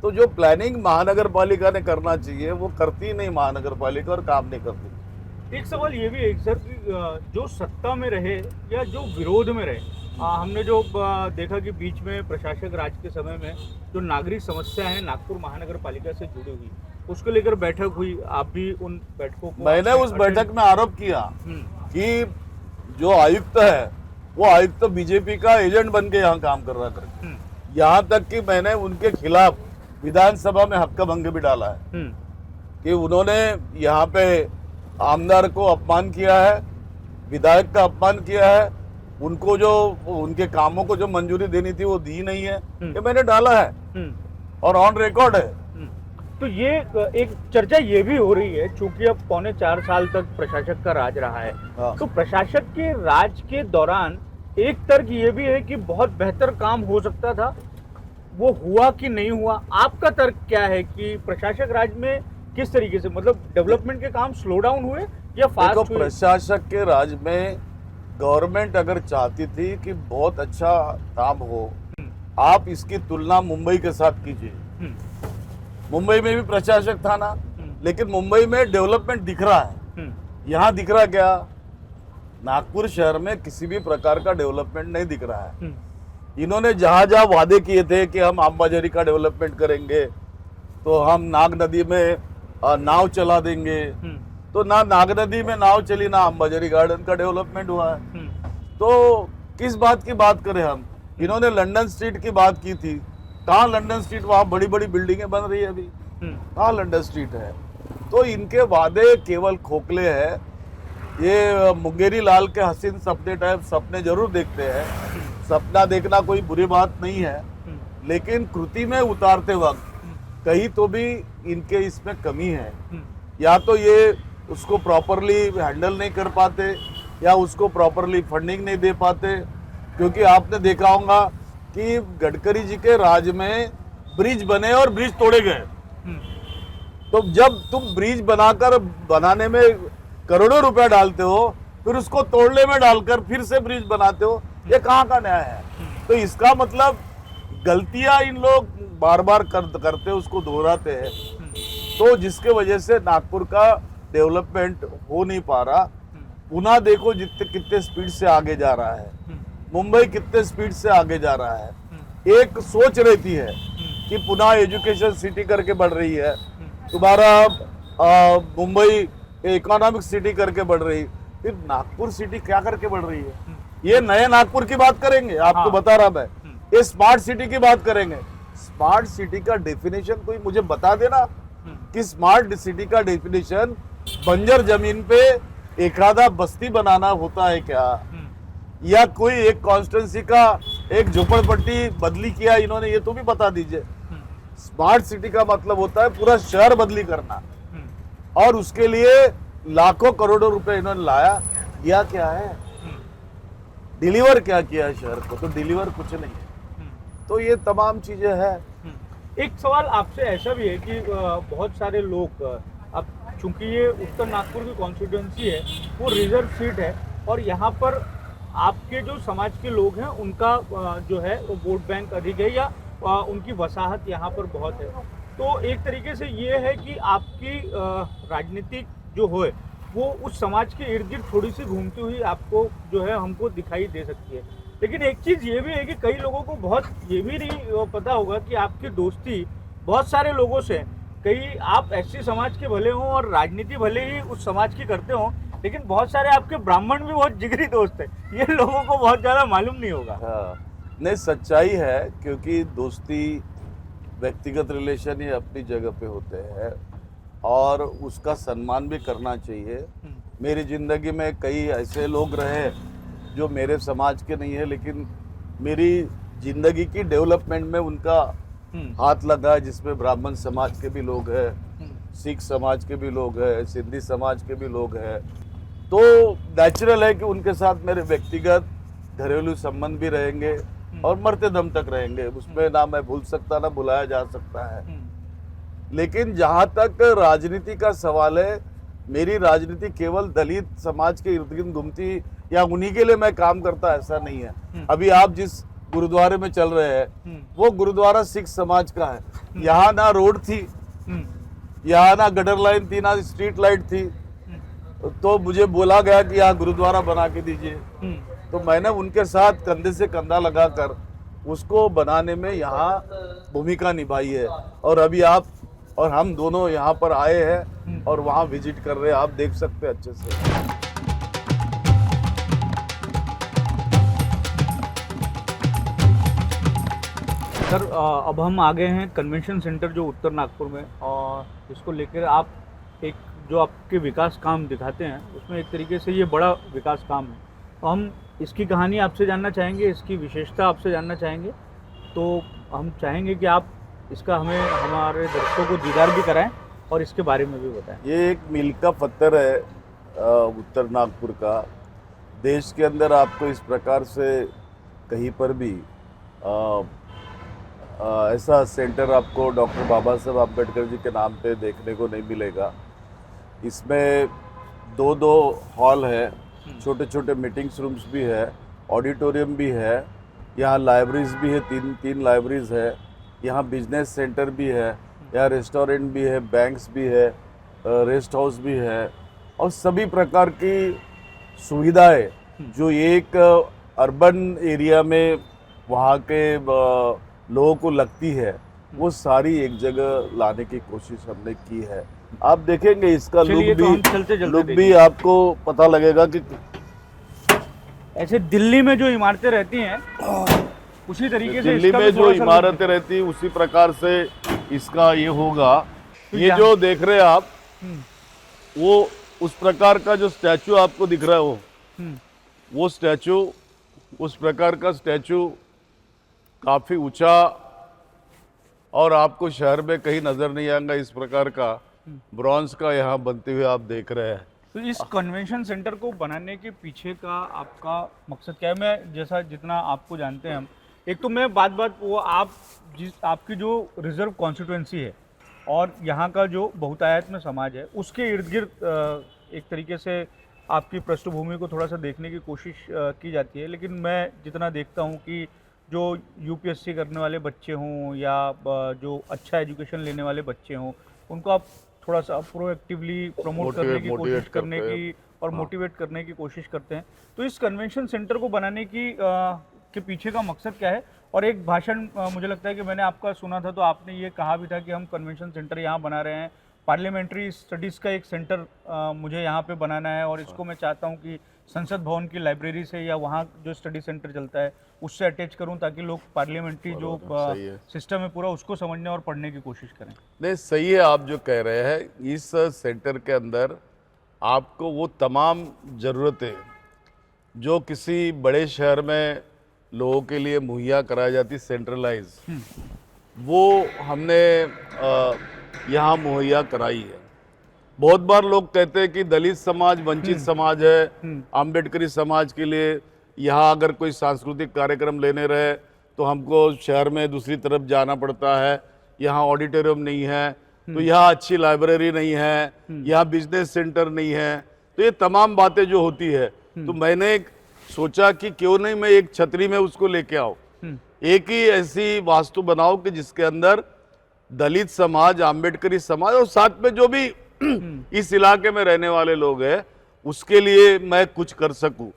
तो जो प्लानिंग महानगर पालिका ने करना चाहिए वो करती नहीं महानगर पालिका, और काम नहीं करती। एक सवाल ये भी है सर कि जो सत्ता में रहे या जो विरोध में रहे, हमने जो देखा कि बीच में प्रशासक राज के समय में जो नागरिक समस्या है नागपुर महानगर पालिका से जुड़ी हुई, उसको लेकर बैठक हुई। आप भी उन बैठकों को, मैंने उस बैठक में आरोप किया कि जो आयुक्त है वो आयुक्त तो बीजेपी का एजेंट बन के यहाँ काम कर रहा करके, यहाँ तक कि मैंने उनके खिलाफ विधानसभा में हक्का भंग भी डाला है कि उन्होंने यहाँ पे आमदार को अपमान किया है, विधायक का अपमान किया है, उनको जो उनके कामों को जो मंजूरी देनी थी वो दी नहीं है, ये मैंने डाला है और ऑन रिकॉर्ड है। तो ये एक चर्चा ये भी हो रही है, चूंकि अब 4.25 साल तक प्रशासक का राज रहा है, तो प्रशासक के राज के दौरान एक तर्क ये भी है कि बहुत बेहतर काम हो सकता था, वो हुआ कि नहीं हुआ? आपका तर्क क्या है कि प्रशासक राज में किस तरीके से, मतलब डेवलपमेंट के काम स्लो डाउन हुए या फास्ट हुए? प्रशासक के राज में गवर्नमेंट अगर चाहती थी कि बहुत अच्छा काम हो, आप इसकी तुलना मुंबई के साथ कीजिए। मुंबई में भी प्रशासक था ना, लेकिन मुंबई में डेवलपमेंट दिख रहा है, यहाँ दिख रहा क्या? नागपुर शहर में किसी भी प्रकार का डेवलपमेंट नहीं दिख रहा है। इन्होंने जहां जहां वादे किए थे कि हम अंबाझरी का डेवलपमेंट करेंगे, तो हम नाग नदी में नाव चला देंगे, तो ना नाग नदी में नाव चली, ना अंबाझरी गार्डन का डेवलपमेंट हुआ है। तो किस बात की बात करें हम? इन्होंने लंदन स्ट्रीट की बात की थी, कहाँ लंदन स्ट्रीट? वहाँ बड़ी बड़ी बिल्डिंगें बन रही है अभी, कहाँ लंदन स्ट्रीट है? तो इनके वादे केवल खोखले हैं। ये मुंगेरी लाल के हसीन सपने टाइप सपने जरूर देखते हैं, सपना देखना कोई बुरी बात नहीं है, लेकिन कृति में उतारते वक्त कहीं तो भी इनके इसमें कमी है। या तो ये उसको प्रॉपरली हैंडल नहीं कर पाते या उसको प्रॉपरली फंडिंग नहीं दे पाते, क्योंकि आपने देखा होगा कि गडकरी जी के राज में ब्रिज बने और ब्रिज तोड़े गए। तो जब तुम ब्रिज बनाने में करोड़ों रुपया डालते हो, फिर उसको तोड़ने में डालकर फिर से ब्रिज बनाते हो, ये कहाँ का न्याय है? तो इसका मतलब गलतियां इन लोग बार बार करते उसको दोहराते हैं, तो जिसके वजह से नागपुर का डेवलपमेंट हो नहीं पा रहा। पुणे देखो कितने स्पीड से आगे जा रहा है, मुंबई कितने स्पीड से आगे जा रहा है। एक सोच रहती है कि पुणे एजुकेशन सिटी करके बढ़ रही है, तुम्हारा मुंबई इकोनॉमिक सिटी करके बढ़ रही, फिर नागपुर सिटी क्या करके बढ़ रही है? ये नए नागपुर की बात करेंगे, आपको बता रहा मैं, ये स्मार्ट सिटी की बात करेंगे। स्मार्ट सिटी का डेफिनेशन कोई मुझे बता देना कि स्मार्ट सिटी का डेफिनेशन बंजर जमीन पे एखादा बस्ती बनाना होता है क्या, या कोई एक कॉन्स्टिट्यूंसी का एक झोपड़पट्टी बदली किया इन्होंने, ये तो भी बता दीजिए। स्मार्ट सिटी का मतलब होता है पूरा शहर बदली करना, और उसके लिए लाखों करोड़ों रुपए इन्होंने लाया। किया क्या है? डिलीवर क्या किया शहर को? तो डिलीवर कुछ नहीं है। तो ये तमाम चीजें हैं। एक सवाल आपसे ऐसा भी है कि बहुत सारे लोग, अब चूंकि ये उत्तर नागपुर की कॉन्स्टिट्यूंसी है, वो रिजर्व सीट है, और यहाँ पर आपके जो समाज के लोग हैं उनका जो है वो वोट बैंक अधिक है, या उनकी वसाहत यहाँ पर बहुत है। तो एक तरीके से ये है कि आपकी राजनीतिक जो हो वो उस समाज के इर्द गिर्द थोड़ी सी घूमती हुई आपको जो है हमको दिखाई दे सकती है। लेकिन एक चीज़ ये भी है कि कई लोगों को बहुत ये भी नहीं पता होगा कि आपकी दोस्ती बहुत सारे लोगों से, कई आप एससी समाज के भले हों और राजनीति भले ही उस समाज की करते हों, लेकिन बहुत सारे आपके ब्राह्मण भी बहुत जिगरी दोस्त हैं, ये लोगों को बहुत ज़्यादा मालूम नहीं होगा। नहीं, सच्चाई है, क्योंकि दोस्ती व्यक्तिगत रिलेशन ही अपनी जगह पे होते हैं और उसका सम्मान भी करना चाहिए। मेरी जिंदगी में कई ऐसे लोग रहे जो मेरे समाज के नहीं है, लेकिन मेरी जिंदगी की डेवलपमेंट में उनका हाथ लगा है, जिसमें ब्राह्मण समाज के भी लोग हैं, सिख समाज के भी लोग हैं, सिंधी समाज के भी लोग हैं। तो नेचुरल है कि उनके साथ मेरे व्यक्तिगत घरेलू संबंध भी रहेंगे और मरते दम तक रहेंगे, उसमें ना मैं भूल सकता ना भुलाया जा सकता है। लेकिन जहां तक राजनीति का सवाल है, मेरी राजनीति केवल दलित समाज के इर्द गिर्द घूमती या उन्हीं के लिए मैं काम करता, ऐसा नहीं है। अभी आप जिस गुरुद्वारे में चल रहे हैं वो गुरुद्वारा सिख समाज का है। यहाँ ना रोड थी, यहाँ ना गटर लाइन थी, ना स्ट्रीट लाइट थी, तो मुझे बोला गया कि यहाँ गुरुद्वारा बना के दीजिए, तो मैंने उनके साथ कंधे से कंधा लगाकर उसको बनाने में यहाँ भूमिका निभाई है। और अभी आप और हम दोनों यहाँ पर आए हैं और वहाँ विजिट कर रहे हैं, आप देख सकते हैं अच्छे से। सर, अब हम आ गए हैं कन्वेंशन सेंटर जो उत्तर नागपुर में, और इसको लेकर आप एक जो आपके विकास काम दिखाते हैं उसमें एक तरीके से ये बड़ा विकास काम है, तो हम इसकी कहानी आपसे जानना चाहेंगे, इसकी विशेषता आपसे जानना चाहेंगे। तो हम चाहेंगे कि आप इसका हमें हमारे दर्शकों को दीदार भी कराएं और इसके बारे में भी बताएं। ये एक मील का पत्थर है उत्तर नागपुर का। देश के अंदर आपको इस प्रकार से कहीं पर भी ऐसा सेंटर आपको डॉक्टर बाबा साहब अम्बेडकर जी के नाम पे देखने को नहीं मिलेगा। इसमें दो हॉल है, छोटे छोटे मीटिंग्स रूम्स भी है, ऑडिटोरियम भी है, यहाँ लाइब्रेरीज भी है, तीन लाइब्रेरीज है, यहाँ बिजनेस सेंटर भी है, यहाँ रेस्टोरेंट भी है, बैंक्स भी है, रेस्ट हाउस भी है, और सभी प्रकार की सुविधाएं जो एक अर्बन एरिया में वहाँ के लोगों को लगती है, वो सारी एक जगह लाने की कोशिश हमने की है। आप देखेंगे इसका लुक भी आपको पता लगेगा कि ऐसे दिल्ली में जो इमारतें रहती हैं उसी तरीके से दिल्ली में जो इमारतें रहती उसी प्रकार से इसका ये होगा। ये जो देख रहे हैं आप, वो उस प्रकार का जो स्टैचू आपको दिख रहा है, वो स्टैचू उस प्रकार का स्टैचू काफी ऊंचा और आपको शहर में कहीं नजर नहीं आएगा इस प्रकार का ब्रॉन्ज का यहाँ बनते हुए आप देख रहे हैं। तो इस कन्वेंशन सेंटर को बनाने के पीछे का आपका मकसद क्या है? मैं जैसा जितना आपको जानते हैं हम, एक तो मैं बात वो आप आपकी जो रिजर्व कॉन्स्टिट्यूएंसी है और यहाँ का जो बहुतायत में समाज है उसके इर्द गिर्द एक तरीके से आपकी पृष्ठभूमि को थोड़ा सा देखने की कोशिश की जाती है। लेकिन मैं जितना देखता हूँ कि जो यूपीएससी करने वाले बच्चे हों या जो अच्छा एजुकेशन लेने वाले बच्चे हों, उनको आप थोड़ा सा प्रोएक्टिवली प्रमोट करने की कोशिश करने की और मोटिवेट करने की कोशिश करते हैं। तो इस कन्वेंशन सेंटर को बनाने की के पीछे का मकसद क्या है? और एक भाषण मुझे लगता है कि मैंने आपका सुना था, तो आपने ये कहा भी था कि हम कन्वेंशन सेंटर यहाँ बना रहे हैं, पार्लियामेंट्री स्टडीज़ का एक सेंटर मुझे यहाँ पे बनाना है और इसको मैं चाहता हूँ कि संसद भवन की लाइब्रेरी से या वहाँ जो स्टडी सेंटर चलता है उससे अटैच करूँ, ताकि लोग पार्लियामेंट्री जो सिस्टम है पूरा उसको समझने और पढ़ने की कोशिश करें। नहीं, सही है आप जो कह रहे हैं। इस सेंटर के अंदर आपको वो तमाम ज़रूरतें जो किसी बड़े शहर में लोगों के लिए मुहैया कराई जाती सेंट्रलाइज, वो हमने यहाँ मुहैया कराई है। बहुत बार लोग कहते हैं कि दलित समाज वंचित समाज है, अम्बेडकरी समाज के लिए यहाँ अगर कोई सांस्कृतिक कार्यक्रम लेने रहे तो हमको शहर में दूसरी तरफ जाना पड़ता है, यहाँ ऑडिटोरियम नहीं है, तो यहाँ अच्छी लाइब्रेरी नहीं है, यहाँ बिजनेस सेंटर नहीं है। तो ये तमाम बातें जो होती है, तो मैंने सोचा कि क्यों नहीं मैं एक छतरी में उसको लेके आऊँ, एक ही ऐसी वास्तु बनाओ कि जिसके अंदर दलित समाज, अम्बेडकरी समाज और साथ में जो भी इस इलाके में रहने वाले लोग हैं उसके लिए मैं कुछ कर सकूं।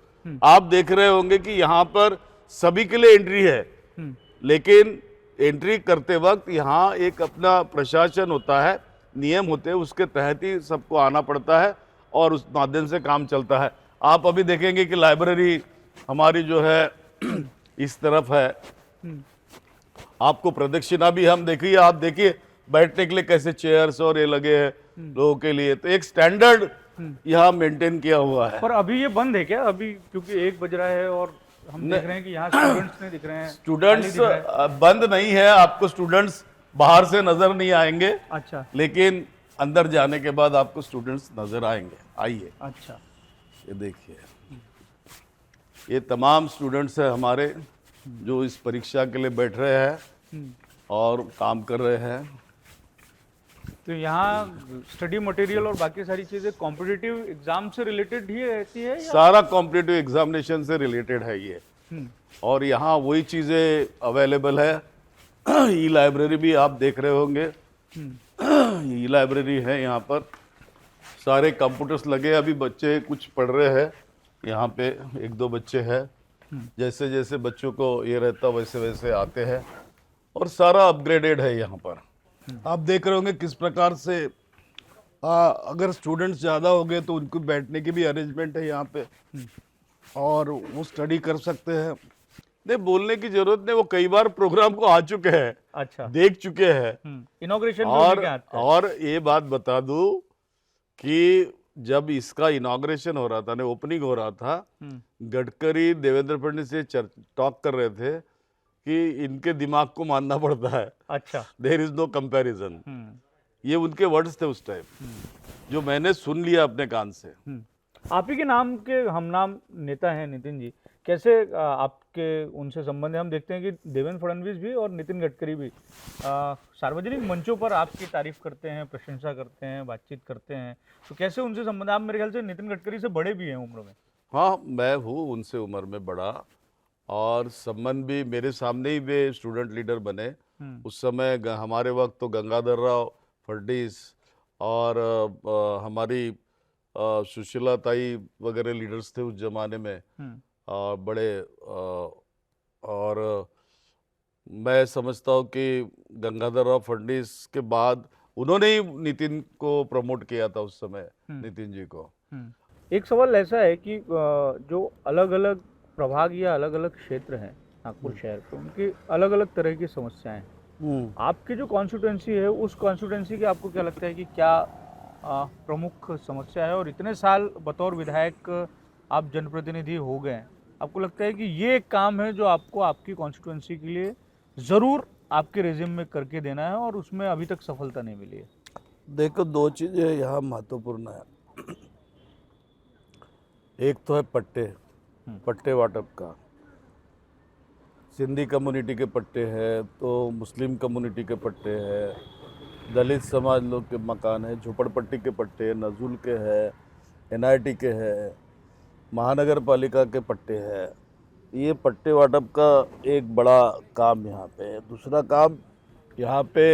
आप देख रहे होंगे कि यहाँ पर सभी के लिए एंट्री है, लेकिन एंट्री करते वक्त यहाँ एक अपना प्रशासन होता है, नियम होते हैं, उसके तहत ही सबको आना पड़ता है और उस माध्यम से काम चलता है। आप अभी देखेंगे कि लाइब्रेरी हमारी जो है इस तरफ है, आपको प्रदक्षिणा भी हम देखिए, आप देखिए बैठने के लिए कैसे चेयर्स और ये लगे हैं लोगों के लिए, तो एक स्टैंडर्ड यहाँ मेंटेन किया हुआ है। पर अभी ये बंद है क्या? अभी क्योंकि 1 बज रहा है और हम देख रहे हैं कि यहाँ स्टूडेंट्स नहीं दिख रहे हैं। स्टूडेंट्स बंद नहीं है, आपको स्टूडेंट्स बाहर से नजर नहीं आएंगे। अच्छा। लेकिन अंदर जाने के बाद आपको स्टूडेंट्स नजर आएंगे। आइए। अच्छा, ये देखिए, ये तमाम स्टूडेंट्स है हमारे जो इस परीक्षा के लिए बैठ रहे हैं और काम कर रहे हैं। तो यहाँ स्टडी मटेरियल और बाकी सारी चीजें कॉम्पिटिटिव एग्जाम से रिलेटेड ही रहती है या? सारा कॉम्पिटिटिव एग्जामिनेशन से रिलेटेड है ये। और यहाँ वही चीजें अवेलेबल है। ई लाइब्रेरी भी आप देख रहे होंगे, ई लाइब्रेरी है, यहाँ पर सारे कंप्यूटर्स लगे। अभी बच्चे कुछ पढ़ रहे हैं, यहाँ पे 1-2 बच्चे हैं, जैसे जैसे बच्चों को ये रहता वैसे वैसे आते हैं और सारा अपग्रेडेड है। यहाँ पर आप देख रहे होंगे किस प्रकार से अगर स्टूडेंट्स ज़्यादा हो गए तो उनको बैठने की भी अरेंजमेंट है यहाँ पे और वो स्टडी कर सकते हैं। नहीं, बोलने की जरूरत नहीं, वो कई बार प्रोग्राम को आ चुके हैं। अच्छा, देख देख चुके हैं। इनॉग्रेशन और ये बात बता दूं कि जब इसका इनॉग्रेशन हो रहा था ना, ओपनिंग हो रहा था, गडकरी देवेंद्र फडणवीस से टॉक कर रहे थे कि इनके दिमाग को मानना पड़ता है। अच्छा, देयर इज नो कंपैरिजन। ये उनके वर्ड्स थे उस टाइम, जो मैंने सुन लिया अपने कान से। आप ही के नाम के हम नाम नेता हैं नितिन जी, कैसे आपके उनसे संबंध है? हम देखते हैं कि देवेंद्र फडणवीस भी और नितिन गडकरी भी सार्वजनिक मंचों पर आपकी तारीफ करते हैं, प्रशंसा करते हैं, बातचीत करते हैं, तो कैसे उनसे संबंध? आप मेरे ख्याल से नितिन गडकरी से बड़े भी हैं उम्र में। हाँ, मैं हूँ उनसे उम्र में बड़ा और संबंध भी, मेरे सामने ही वे स्टूडेंट लीडर बने। उस समय हमारे वक्त तो गंगाधर राव फडणवीस और हमारी सुशीला ताई वगैरह लीडर्स थे उस जमाने में, बड़े। और मैं समझता हूँ कि गंगाधर राव फडणवीस के बाद उन्होंने ही नितिन को प्रमोट किया था उस समय, नितिन जी को। एक सवाल ऐसा है कि जो अलग अलग प्रभाग या अलग अलग क्षेत्र हैं नागपुर शहर के, उनकी अलग अलग तरह की समस्याएं हैं। आपकी जो कॉन्स्टिट्यूएंसी है, उस कॉन्स्टिट्यूएंसी की आपको क्या लगता है कि क्या प्रमुख समस्या है? और इतने साल बतौर विधायक आप जनप्रतिनिधि हो गए हैं, आपको लगता है कि ये एक काम है जो आपको आपकी कॉन्स्टिट्यूएंसी के लिए ज़रूर आपके रेजिम में करके देना है और उसमें अभी तक सफलता नहीं मिली है? देखो, दो चीज़ें यहाँ महत्वपूर्ण है। एक तो है पट्टे वाटप का। सिंधी कम्युनिटी के पट्टे हैं, तो मुस्लिम कम्युनिटी के पट्टे हैं, दलित समाज लोग के मकान है, झोपड़पट्टी के पट्टे, नजूल के हैं, एनआईटी के हैं, महानगर पालिका के पट्टे हैं। ये पट्टे वाटप का एक बड़ा काम यहाँ पे है। दूसरा काम यहाँ पे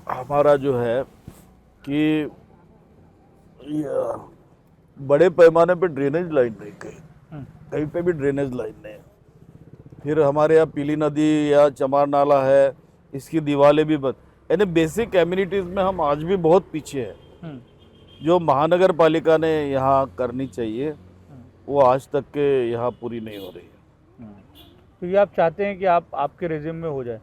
हमारा जो है कि बड़े पैमाने पे ड्रेनेज लाइन नहीं, कहीं पे भी ड्रेनेज लाइन नहीं। फिर हमारे यहाँ पीली नदी या चमार नाला है, इसकी दीवारें भी यानी बेसिक एम्यूनिटीज़ में हम आज भी बहुत पीछे हैं। जो महानगर पालिका ने यहाँ करनी चाहिए वो आज तक के यहाँ पूरी नहीं हो रही है। तो ये आप चाहते हैं कि आपके रेजिम में हो जाए?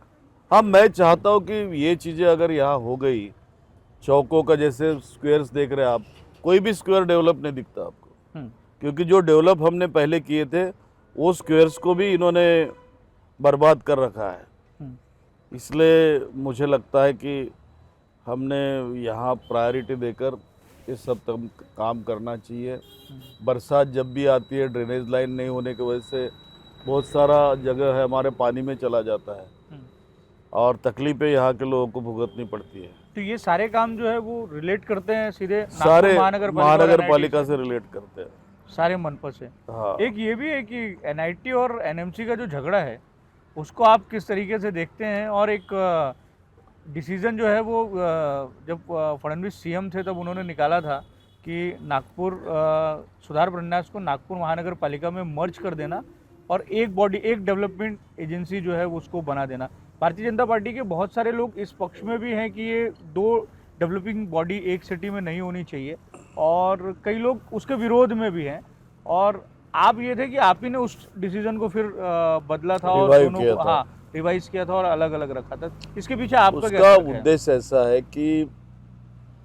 हाँ, मैं चाहता हूँ कि ये चीज़ें अगर यहाँ हो गई, चौकों का जैसे स्क्वायर्स देख रहे हैं आप, कोई भी स्क्वायर डेवलप नहीं दिखता आपको, क्योंकि जो डेवलप हमने पहले किए थे वो स्क्वायर्स को भी इन्होंने बर्बाद कर रखा है। इसलिए मुझे लगता है कि हमने यहाँ प्रायोरिटी देकर ये सब काम करना चाहिए। बरसात जब भी आती है, ड्रेनेज लाइन नहीं होने की वजह से बहुत सारा जगह है हमारे पानी में चला जाता है और तकलीफें यहाँ के लोगों को भुगतनी पड़ती है। तो ये सारे काम जो है वो रिलेट करते हैं सीधे सारे महानगर पालिका से रिलेट करते हैं, सारे मनपा से। हाँ। एक ये भी है कि एनआईटी और एनएमसी का जो झगड़ा है उसको आप किस तरीके से देखते हैं? और एक डिसीजन जो है वो जब फडणवीस सीएम थे तब उन्होंने निकाला था कि नागपुर सुधार प्रन्यास को नागपुर महानगर पालिका में मर्ज कर देना और एक डेवलपमेंट एजेंसी जो है उसको बना देना। भारतीय जनता पार्टी के बहुत सारे लोग इस पक्ष में भी हैं कि ये दो डेवलपिंग बॉडी एक सिटी में नहीं होनी चाहिए और कई लोग उसके विरोध में भी हैं। और आप ये थे कि आप ही ने उस डिसीजन को फिर बदला था और दोनों को रिवाइज किया था और अलग अलग रखा था। इसके पीछे आपका उसका उद्देश्य ऐसा है कि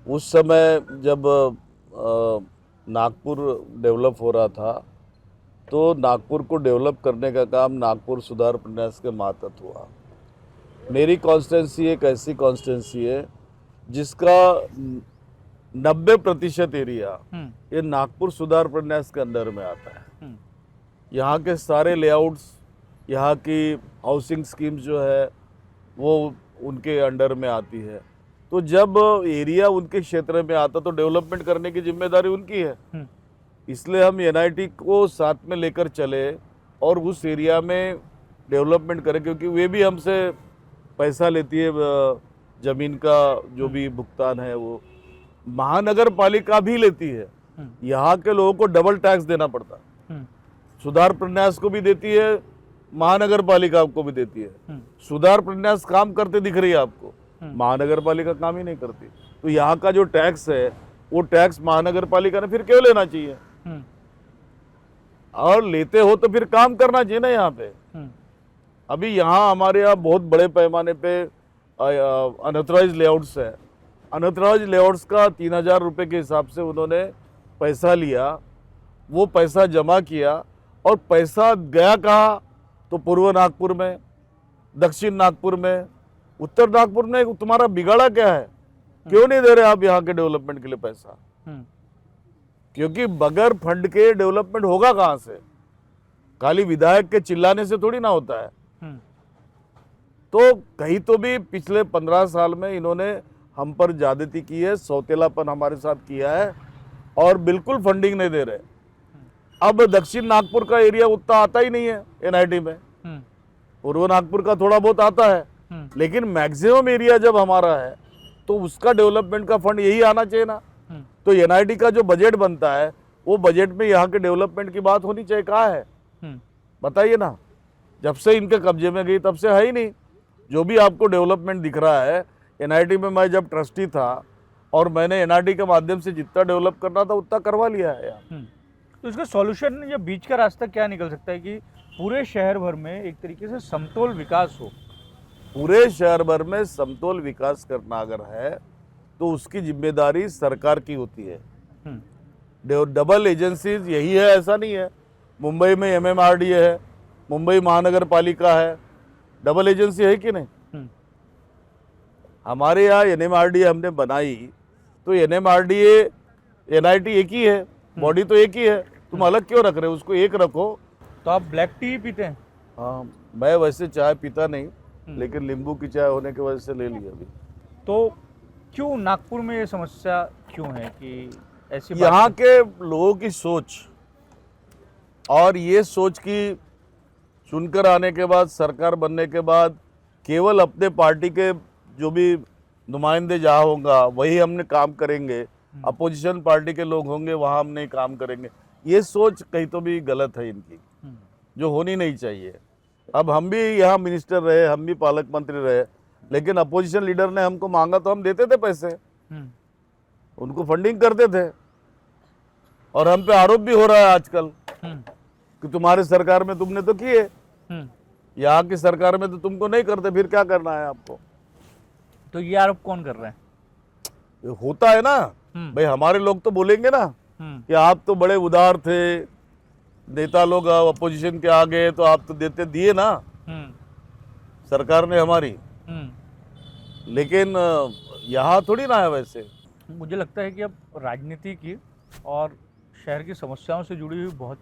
उस समय जब नागपुर डेवलप हो रहा था तो नागपुर को डेवलप करने का काम नागपुर सुधार प्रन्यास के मातहत हुआ। मेरी कॉन्स्टिट्यूंसी एक ऐसी कॉन्स्टिट्यूंसी है जिसका 90% एरिया ये नागपुर सुधार प्रन्यास के अंडर में आता है। यहाँ के सारे लेआउट्स, यहाँ की हाउसिंग स्कीम्स जो है वो उनके अंडर में आती है। तो जब एरिया उनके क्षेत्र में आता तो डेवलपमेंट करने की जिम्मेदारी उनकी है। इसलिए हम एनआईटी को साथ में लेकर चले और उस एरिया में डेवलपमेंट करें, क्योंकि वे भी हमसे पैसा लेती है, ज़मीन का जो भी भुगतान है वो महानगर पालिका भी लेती है। यहाँ के लोगों को डबल टैक्स देना पड़ता है। सुधार प्रन्यास को भी देती है, महानगर पालिका को भी देती है। सुधार प्रन्यास काम करते दिख रही है आपको, महानगर पालिका काम ही नहीं करती। तो यहाँ का जो टैक्स है वो टैक्स महानगर पालिका ने फिर क्यों लेना चाहिए? और लेते हो तो फिर काम करना चाहिए ना यहाँ पे। अभी यहाँ हमारे यहाँ बहुत बड़े पैमाने पे अनऑथराइज लेआउट्स है। अनऑथराइज लेआउट्स का 3000 रुपये के हिसाब से उन्होंने पैसा लिया, वो पैसा जमा किया और पैसा गया कहाँ? तो पूर्व नागपुर में, दक्षिण नागपुर में, उत्तर नागपुर में। तुम्हारा बिगाड़ा क्या है? क्यों नहीं दे रहे आप यहाँ के डेवलपमेंट के लिए पैसा? क्योंकि बगैर फंड के डेवलपमेंट होगा कहाँ से? खाली विधायक के चिल्लाने से थोड़ी ना होता है। तो कहीं तो भी पिछले 15 साल में इन्होंने हम पर ज्यादती की है, सौतेलापन हमारे साथ किया है और बिल्कुल फंडिंग नहीं दे रहे। अब दक्षिण नागपुर का एरिया उतना आता ही नहीं है एनआईटी में, पूर्व नागपुर का थोड़ा बहुत आता है, लेकिन मैक्सिमम एरिया जब हमारा है तो उसका डेवलपमेंट का फंड यही आना चाहिए ना। तो एनआईटी का जो बजट बनता है वो बजट में यहाँ के डेवलपमेंट की बात होनी चाहिए। कहाँ है बताइए ना? जब से इनके कब्जे में गई तब से है ही नहीं। जो भी आपको डेवलपमेंट दिख रहा है, एनआईटी में मैं जब ट्रस्टी था और मैंने एनआईटी के माध्यम से जितना डेवलप करना था उतना करवा लिया है यार। तो इसका सॉल्यूशन या बीच का रास्ता क्या निकल सकता है कि पूरे शहर भर में एक तरीके से समतोल विकास हो? पूरे शहर भर में समतोल विकास करना अगर है तो उसकी जिम्मेदारी सरकार की होती है। डबल एजेंसीज यही है ऐसा नहीं है। मुंबई में एमएमआरडीए है, मुंबई महानगर पालिका है, डबल एजेंसी है कि नहीं? हमारे यहाँ एनएमआरडीए हमने बनाई, तो एनएमआरडीए एनआईटी एक ही है, बॉडी तो एक ही है, तुम अलग क्यों रख रहे हो? उसको एक रखो। तो आप ब्लैक टी ही पीते हैं? हाँ, मैं वैसे चाय पीता नहीं, लेकिन नींबू की चाय होने की वजह से ले लिया अभी। तो क्यों नागपुर में ये समस्या क्यों है कि ऐसी बात यहाँ के लोगों की सोच, और ये सोच की चुनकर आने के बाद, सरकार बनने के बाद, केवल अपने पार्टी के जो भी नुमाइंदे जहाँ होगा वही हमने काम करेंगे, अपोजिशन पार्टी के लोग होंगे वहाँ हम नहीं काम करेंगे, ये सोच कहीं तो भी गलत है इनकी, जो होनी नहीं चाहिए। अब हम भी यहाँ मिनिस्टर रहे, हम भी पालक मंत्री रहे, लेकिन अपोजिशन लीडर ने हमको मांगा तो हम देते थे पैसे, उनको फंडिंग करते थे, और हम पे आरोप भी हो रहा है आजकल कि तुम्हारे सरकार में तुमने तो किए, यहाँ की सरकार में तो तुमको नहीं करते, फिर क्या करना है आपको? तो ये आरोप कौन कर रहा है? ये होता है ना भाई, हमारे लोग तो बोलेंगे ना कि आप तो बड़े उदार थे, नेता लोग अपोजिशन के आ गए तो आप तो देते दिए ना सरकार ने हमारी, लेकिन यहाँ थोड़ी ना है वैसे। मुझे लगता है कि अब राजनीति की और शहर की समस्याओं से जुड़ी हुई बहुत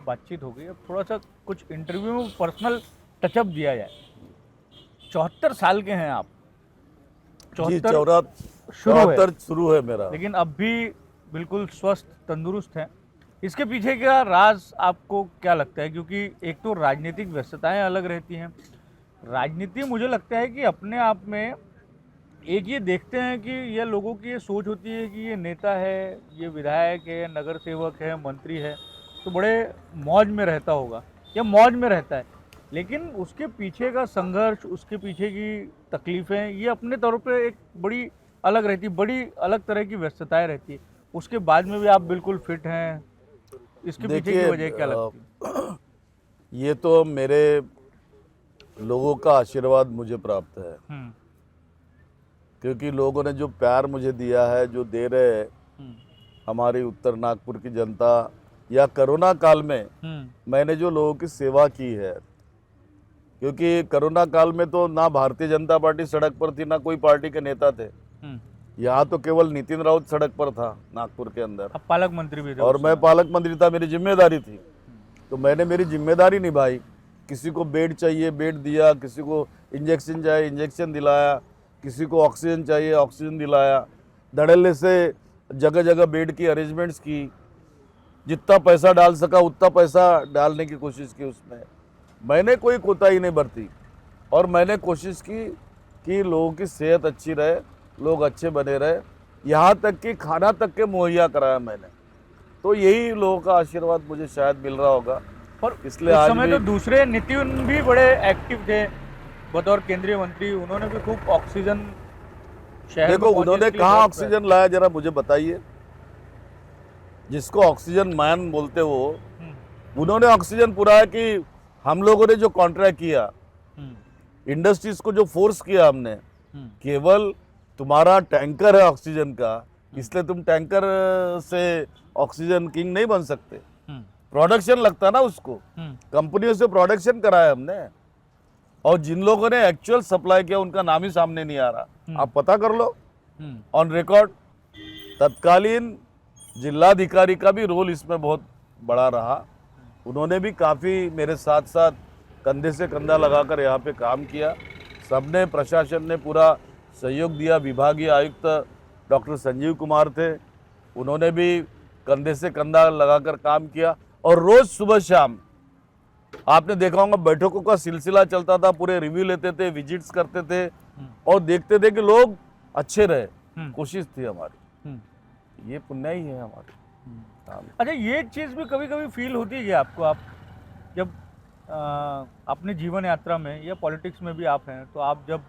बातचीत हो गई, अब थोड़ा सा कुछ इंटरव्यू में पर्सनल टचअप दिया जाए। 74 साल के हैं आप, 74 शुरू है मेरा, लेकिन अब भी बिल्कुल स्वस्थ तंदुरुस्त हैं। इसके पीछे क्या राज आपको क्या लगता है? क्योंकि एक तो राजनीतिक व्यस्तताएं अलग रहती हैं, राजनीति मुझे लगता है कि अपने आप में एक ये देखते हैं कि ये लोगों की ये सोच होती है कि ये नेता है, ये विधायक है, नगर सेवक है, मंत्री है, तो बड़े मौज में रहता होगा या मौज में रहता है, लेकिन उसके पीछे का संघर्ष, उसके पीछे की तकलीफ़ें ये अपने तौर पे एक बड़ी अलग रहती, बड़ी अलग तरह की व्यस्तताएं रहती है। उसके बाद में भी आप बिल्कुल फिट हैं, इसके पीछे की वजह क्या लगती है? ये तो मेरे लोगों का आशीर्वाद मुझे प्राप्त है, क्योंकि लोगों ने जो प्यार मुझे दिया है, जो दे रहे हैं हमारी उत्तर नागपुर की जनता, या कोरोना काल में मैंने जो लोगों की सेवा की है, क्योंकि कोरोना काल में तो ना भारतीय जनता पार्टी सड़क पर थी, ना कोई पार्टी के नेता थे, यहाँ तो केवल नितिन राउत सड़क पर था नागपुर के अंदर। आप पालक मंत्री भी थे और मैं पालक मंत्री था, मेरी जिम्मेदारी थी, तो मैंने मेरी जिम्मेदारी निभाई। किसी को बेड चाहिए बेड दिया, किसी को इंजेक्शन चाहिए इंजेक्शन दिलाया, किसी को ऑक्सीजन चाहिए ऑक्सीजन दिलाया, धड़ल्ले से जगह जगह बेड की अरेंजमेंट्स की, जितना पैसा डाल सका उतना पैसा डालने की कोशिश की उसमें। मैंने कोई कोताही नहीं बरती, और मैंने कोशिश की कि लोगों की सेहत अच्छी रहे, लोग अच्छे बने रहे, यहाँ तक कि खाना तक के मुहैया कराया मैंने। तो यही लोगों का आशीर्वाद मुझे शायद मिल रहा होगा, पर इसलिए उस आज समय भी तो दूसरे नितिन भी बड़े एक्टिव थे बतौर केंद्रीय मंत्री, उन्होंने भी खूब ऑक्सीजन शहर में देखो पहुंचने उन्होंने के लिए कहाँ प्रयास ऑक्सीजन लाया, जरा मुझे बताइए। जिसको ऑक्सीजन मैन बोलते हो, उन्होंने ऑक्सीजन पूरा है कि हम लोगों ने जो कॉन्ट्रैक्ट किया, इंडस्ट्रीज को जो फोर्स किया हमने, केवल तुम्हारा टैंकर है ऑक्सीजन का, इसलिए तुम टैंकर से ऑक्सीजन किंग नहीं बन सकते, प्रोडक्शन लगता ना उसको, कंपनियों से प्रोडक्शन कराया हमने, और जिन लोगों ने एक्चुअल सप्लाई किया उनका नाम ही सामने नहीं आ रहा, आप पता कर लो ऑन रिकॉर्ड। तत्कालीन जिलाधिकारी का भी रोल इसमें बहुत बड़ा रहा, उन्होंने भी काफ़ी मेरे साथ साथ कंधे से कंधा लगाकर यहाँ पे काम किया, सबने प्रशासन ने पूरा सहयोग दिया। विभागीय आयुक्त डॉक्टर संजीव कुमार थे, उन्होंने भी कंधे से कंधा लगाकर काम किया, और रोज़ सुबह शाम आपने देखा होगा बैठकों का सिलसिला चलता था, पूरे रिव्यू लेते थे, विजिट्स करते थे, और देखते थे कि लोग अच्छे रहे, कोशिश थी हमारी, ये पुण्य ही है हमारी। अच्छा, ये चीज़ भी कभी कभी फील होती है कि आपको, आप जब अपने जीवन यात्रा में या पॉलिटिक्स में भी आप हैं, तो आप जब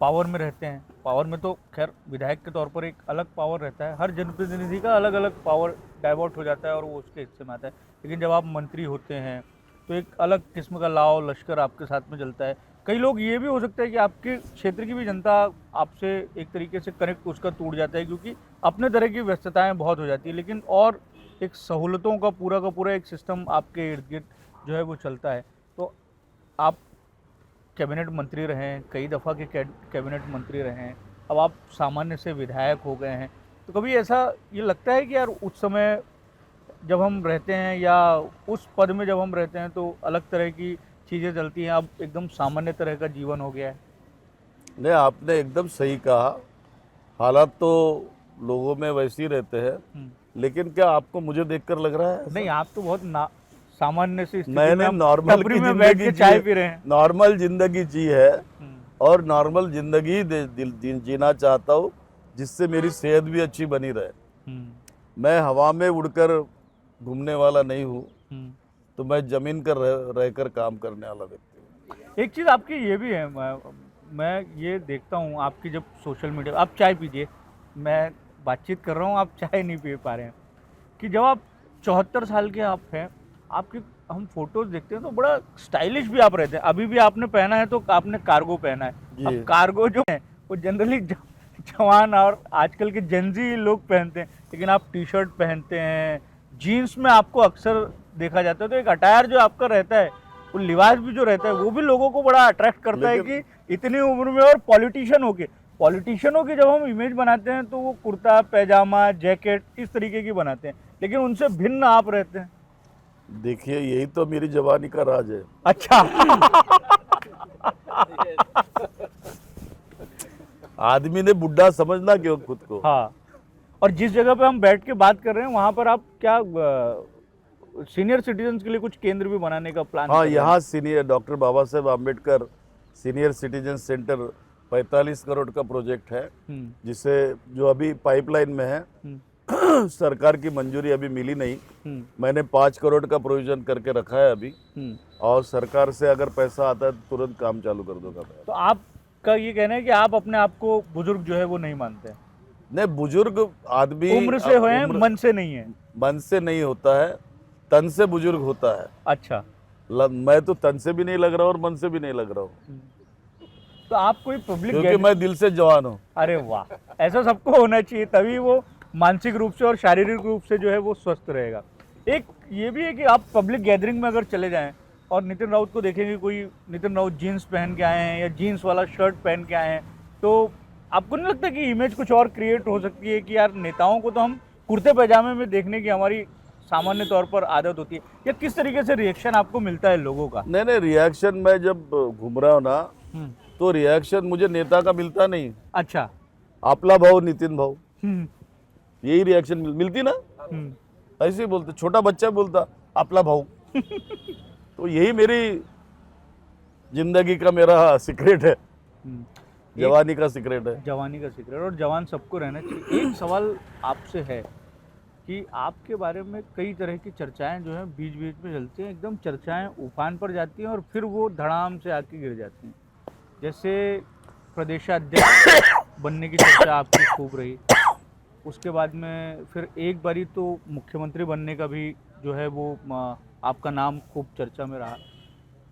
पावर में रहते हैं, पावर में तो खैर विधायक के तौर पर एक अलग पावर रहता है, हर जनप्रतिनिधि का अलग अलग पावर डाइवर्ट हो जाता है और वो उसके हिस्से में आता है, लेकिन जब आप मंत्री होते हैं तो एक अलग किस्म का लाव लश्कर आपके साथ में चलता है। कई लोग ये भी हो सकता है कि आपके क्षेत्र की भी जनता आपसे एक तरीके से कनेक्ट उसका टूट जाता है, क्योंकि अपने तरह की व्यस्तताएं बहुत हो जाती है, लेकिन और एक सहूलतों का पूरा एक सिस्टम आपके इर्द गिर्द जो है वो चलता है। तो आप कैबिनेट मंत्री रहे हैं, कई दफ़ा के कैबिनेट मंत्री रहे हैं, अब आप सामान्य से विधायक हो गए हैं, तो कभी ऐसा ये लगता है कि यार उस समय जब हम रहते हैं या उस पद में जब हम रहते हैं तो अलग तरह की चीज़ें चलती हैं, अब एकदम सामान्य तरह का जीवन हो गया है? नहीं, आपने एकदम सही कहा। हालात तो लोगों में वैसे ही रहते हैं, लेकिन क्या आपको मुझे देखकर लग रहा है? नहीं, आप तो बहुत सामान्य सी स्थिति मैंने हम नॉर्मल टपरी की में बैठ जिंदगी के चाय जी पी रहे हैं। नॉर्मल जिंदगी जी है और नॉर्मल जिंदगी जीना चाहता हूँ, जिससे मेरी सेहत भी अच्छी बनी रहे। मैं हवा में उड़कर घूमने वाला नहीं हूँ, तो मैं जमीन पर रहकर काम करने वाला व्यक्ति हूँ। एक चीज़ आपकी ये भी है, मैं ये देखता हूँ आपकी जब सोशल मीडिया, आप चाय पीजिए, मैं बातचीत कर रहा हूँ, आप चाय नहीं पी पा रहे हैं, कि जब आप 74 साल के आप हैं, आपकी हम फोटोज देखते हैं तो बड़ा स्टाइलिश भी आप रहते हैं। अभी भी आपने पहना है तो आपने कार्गो पहना है। अब कार्गो जो है वो जनरली जवान और आजकल के जेंजी लोग पहनते हैं, लेकिन आप टी शर्ट पहनते हैं, जीन्स में आपको अक्सर देखा जाता है। तो एक अटायर जो आपका रहता है, वो लिबास भी जो रहता है, वो भी लोगों को बड़ा अट्रैक्ट करता है कि इतनी उम्र में और पॉलिटिशियनों की जब हम इमेज बनाते हैं तो वो कुर्ता पैजामा जैकेट इस तरीके की बनाते हैं, लेकिन उनसे भिन्न आप रहते हैं। देखिए, यही तो मेरी जवानी का राज है। अच्छा। आदमी ने बुढ़ा समझना क्यों खुद को? हाँ, और जिस जगह पे हम बैठ के बात कर रहे हैं वहां पर आप क्या सीनियर सिटीजन्स के लिए कुछ केंद्र भी बनाने का प्लान? हाँ, यहाँ senior doctor Baba Saheb Ambedkar senior citizen centre 45 crore का प्रोजेक्ट है, जिसे जो अभी पाइपलाइन में है। सरकार की मंजूरी अभी मिली नहीं। मैंने 5 करोड़ का प्रोविजन करके रखा है अभी, और सरकार से अगर पैसा आता है तो तुरंत काम चालू कर दूंगा। तो आपका ये कहना है कि आप अपने आप को बुजुर्ग जो है वो नहीं मानते? नहीं, बुजुर्ग आदमी उम्र से हो हैं, मन से नहीं है। मन से नहीं होता है, तन से बुजुर्ग होता है। अच्छा, मैं तो तन से भी नहीं लग रहा हूँ और मन से भी नहीं लग रहा हूँ, तो आप कोई पब्लिक, क्योंकि मैं दिल से जवान हूँ। अरे वाह, ऐसा सबको होना चाहिए, तभी वो मानसिक रूप से और शारीरिक रूप से जो है वो स्वस्थ रहेगा। एक ये भी है कि आप पब्लिक गैदरिंग में अगर चले जाएं और नितिन राउत को देखेंगे, कोई नितिन राउत जीन्स पहन के आए हैं या जीन्स वाला शर्ट पहन के आए हैं, तो आपको नहीं लगता कि इमेज कुछ और क्रिएट हो सकती है कि यार नेताओं को तो हम कुर्ते पैजामे में देखने की हमारी सामान्य तौर पर आदत होती है, या किस तरीके से रिएक्शन आपको मिलता है लोगों का? नहीं, रिएक्शन मैं जब घूम रहा हूँ ना, तो रिएक्शन मुझे नेता का मिलता नहीं। अच्छा, आपला भाऊ नितिन भाऊ, यही रिएक्शन मिलती ना। ऐसे ही बोलते, छोटा बच्चा बोलता आपला भाऊ। तो यही मेरी जिंदगी का मेरा सीक्रेट है, जवानी का सीक्रेट है। जवानी का सीक्रेट, और जवान सबको रहना चाहिए। एक सवाल आपसे है कि आपके बारे में कई तरह की चर्चाएं जो हैं बीच बीच में चलती हैं, एकदम चर्चाएं उफान पर जाती हैं और फिर वो धड़ाम से आके गिर जाती हैं। जैसे प्रदेशाध्यक्ष बनने की चर्चा आपकी खूब रही, उसके बाद में फिर एक बारी तो मुख्यमंत्री बनने का भी जो है वो आपका नाम खूब चर्चा में रहा।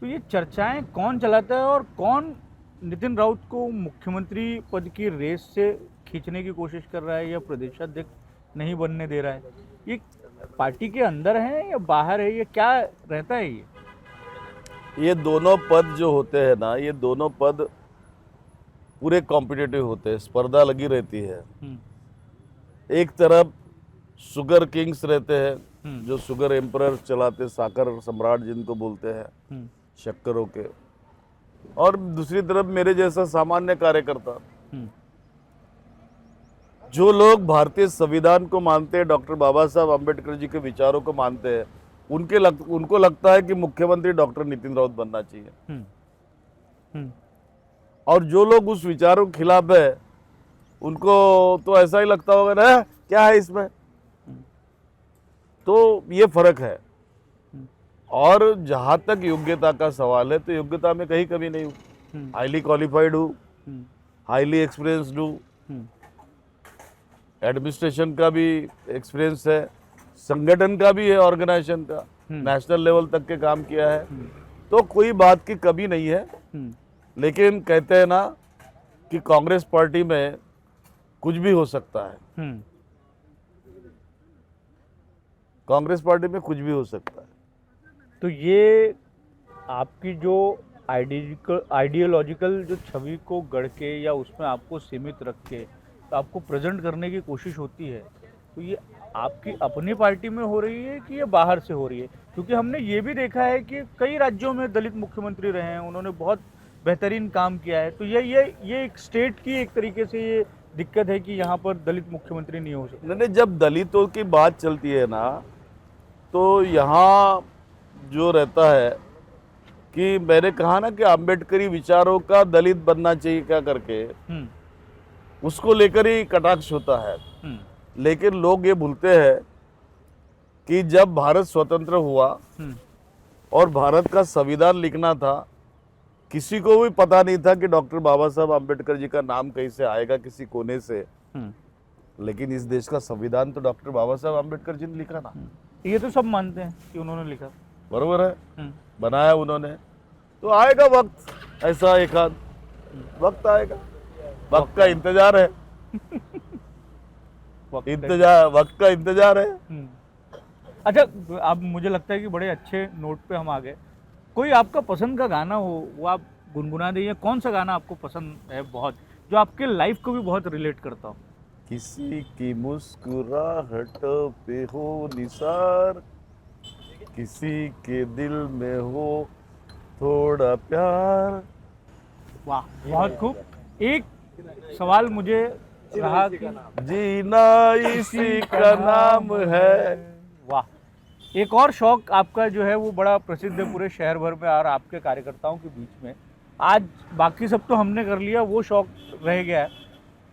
तो ये चर्चाएं कौन चलाता है और कौन नितिन राउत को मुख्यमंत्री पद की रेस से खींचने की कोशिश कर रहा है या प्रदेशाध्यक्ष नहीं बनने दे रहा है? ये पार्टी के अंदर है या बाहर है, ये क्या रहता है? ये दोनों पद जो होते हैं ना, ये दोनों पद पूरे कॉम्पिटिटिव होते हैं, स्पर्धा लगी रहती है। एक तरफ शुगर किंग्स रहते हैं, जो शुगर एम्परर चलाते, साकर सम्राट जिनको बोलते हैं, शक्करों के, और दूसरी तरफ मेरे जैसा सामान्य कार्यकर्ता, जो लोग भारतीय संविधान को मानते हैं, डॉक्टर बाबा साहब आम्बेडकर जी के विचारों को मानते हैं, उनको लगता है कि मुख्यमंत्री डॉक्टर नितिन राउत बनना चाहिए। और जो लोग उस विचारों के खिलाफ है, उनको तो ऐसा ही लगता होगा ना, क्या है इसमें। तो ये फर्क है। और जहां तक योग्यता का सवाल है, तो योग्यता में कहीं कमी नहीं हूँ, हाईली क्वालिफाइड हूँ, हाईली एक्सपीरियंस्ड हूँ, एडमिनिस्ट्रेशन का भी एक्सपीरियंस है, संगठन का भी है, ऑर्गेनाइजेशन का, नेशनल लेवल तक के काम किया है, तो कोई बात की कमी नहीं है। लेकिन कहते हैं ना कि कांग्रेस पार्टी में कुछ भी हो सकता है, कांग्रेस पार्टी में कुछ भी हो सकता है। तो ये आपकी जो आइडियोलॉजिकल जो छवि को गढ़ के या उसमें आपको सीमित रख के तो आपको प्रेजेंट करने की कोशिश होती है, तो ये आपकी अपनी पार्टी में हो रही है कि ये बाहर से हो रही है? क्योंकि हमने ये भी देखा है कि कई राज्यों में दलित मुख्यमंत्री रहे हैं, उन्होंने बहुत बेहतरीन काम किया है, तो ये एक स्टेट की एक तरीके से ये दिक्कत है कि यहाँ पर दलित मुख्यमंत्री नहीं हो सकते। नहीं, जब दलितों की बात चलती है ना, तो यहाँ जो रहता है कि मैंने कहा ना कि अम्बेडकरी विचारों का दलित बनना चाहिए क्या करके, उसको लेकर ही कटाक्ष होता है। लेकिन लोग ये भूलते हैं कि जब भारत स्वतंत्र हुआ और भारत का संविधान लिखना था, किसी को भी पता नहीं था कि डॉक्टर बाबा साहब अम्बेडकर जी का नाम कहीं से आएगा, किसी कोने से। लेकिन इस देश का संविधान तो डॉक्टर बाबा साहब अम्बेडकर जी ने लिखा ना। ये तो सब मानते हैं कि उन्होंने लिखा, बरोबर है, बनाया उन्होंने। तो आएगा वक्त, ऐसा एक आध वक्त आएगा, वक्त का इंतजार है, वक्त का इंतजार है। अच्छा, अब मुझे लगता है कि बड़े अच्छे नोट पे हम आ गए। कोई आपका पसंद का गाना हो वो आप गुनगुना दीजिए। कौन सा गाना आपको पसंद है बहुत, जो आपके लाइफ को भी बहुत रिलेट करता हो? किसी की मुस्कुराहट पे हो निसार, किसी के दिल में हो थोड़ा प्यार। वाह, बहुत खूब। एक सवाल मुझे रहा कि जीना इसी का नाम है। वाह, एक और शौक आपका जो है वो बड़ा प्रसिद्ध है पूरे शहर भर में और आपके कार्यकर्ताओं के बीच में। आज बाकी सब तो हमने कर लिया, वो शौक रह गया है।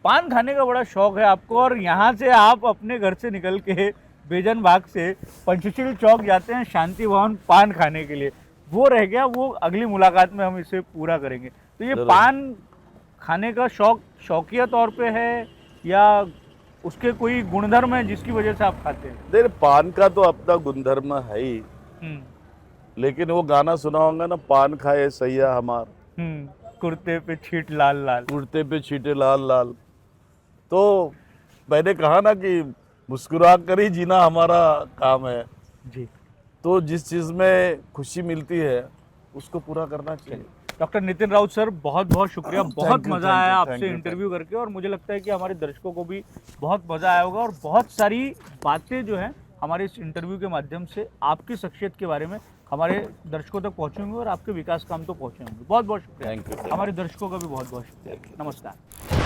पान खाने का बड़ा शौक है आपको, और यहाँ से आप अपने घर से निकल के बेजन बाग से पंचशील चौक जाते हैं शांति भवन पान खाने के लिए। वो रह गया, वो अगली मुलाकात में हम इसे पूरा करेंगे। तो ये पान खाने का शौक शौकिया तौर पे है या उसके कोई गुणधर्म है जिसकी वजह से आप खाते हैं? देखिए, पान का तो अपना गुणधर्म है ही, लेकिन वो गाना सुना होगा ना, पान खाए सैया हमार, कुर्ते पे छींट लाल लाल, कुर्ते पे छींटे लाल लाल। तो मैंने कहा ना कि मुस्कुरा कर ही जीना हमारा काम है जी। तो जिस चीज़ में खुशी मिलती है उसको पूरा करना चाहिए। डॉक्टर नितिन राउत सर, बहुत बहुत शुक्रिया। बहुत मज़ा आया आपसे इंटरव्यू करके, और मुझे लगता है कि हमारे दर्शकों को भी बहुत मज़ा आया होगा, और बहुत सारी बातें जो हैं हमारे इस इंटरव्यू के माध्यम से आपकी शख्सियत के बारे में हमारे दर्शकों तक पहुँचेंगे और आपके विकास काम तो पहुँचेंगे। बहुत बहुत शुक्रिया। Thank you. हमारे दर्शकों का भी बहुत बहुत शुक्रिया। नमस्कार।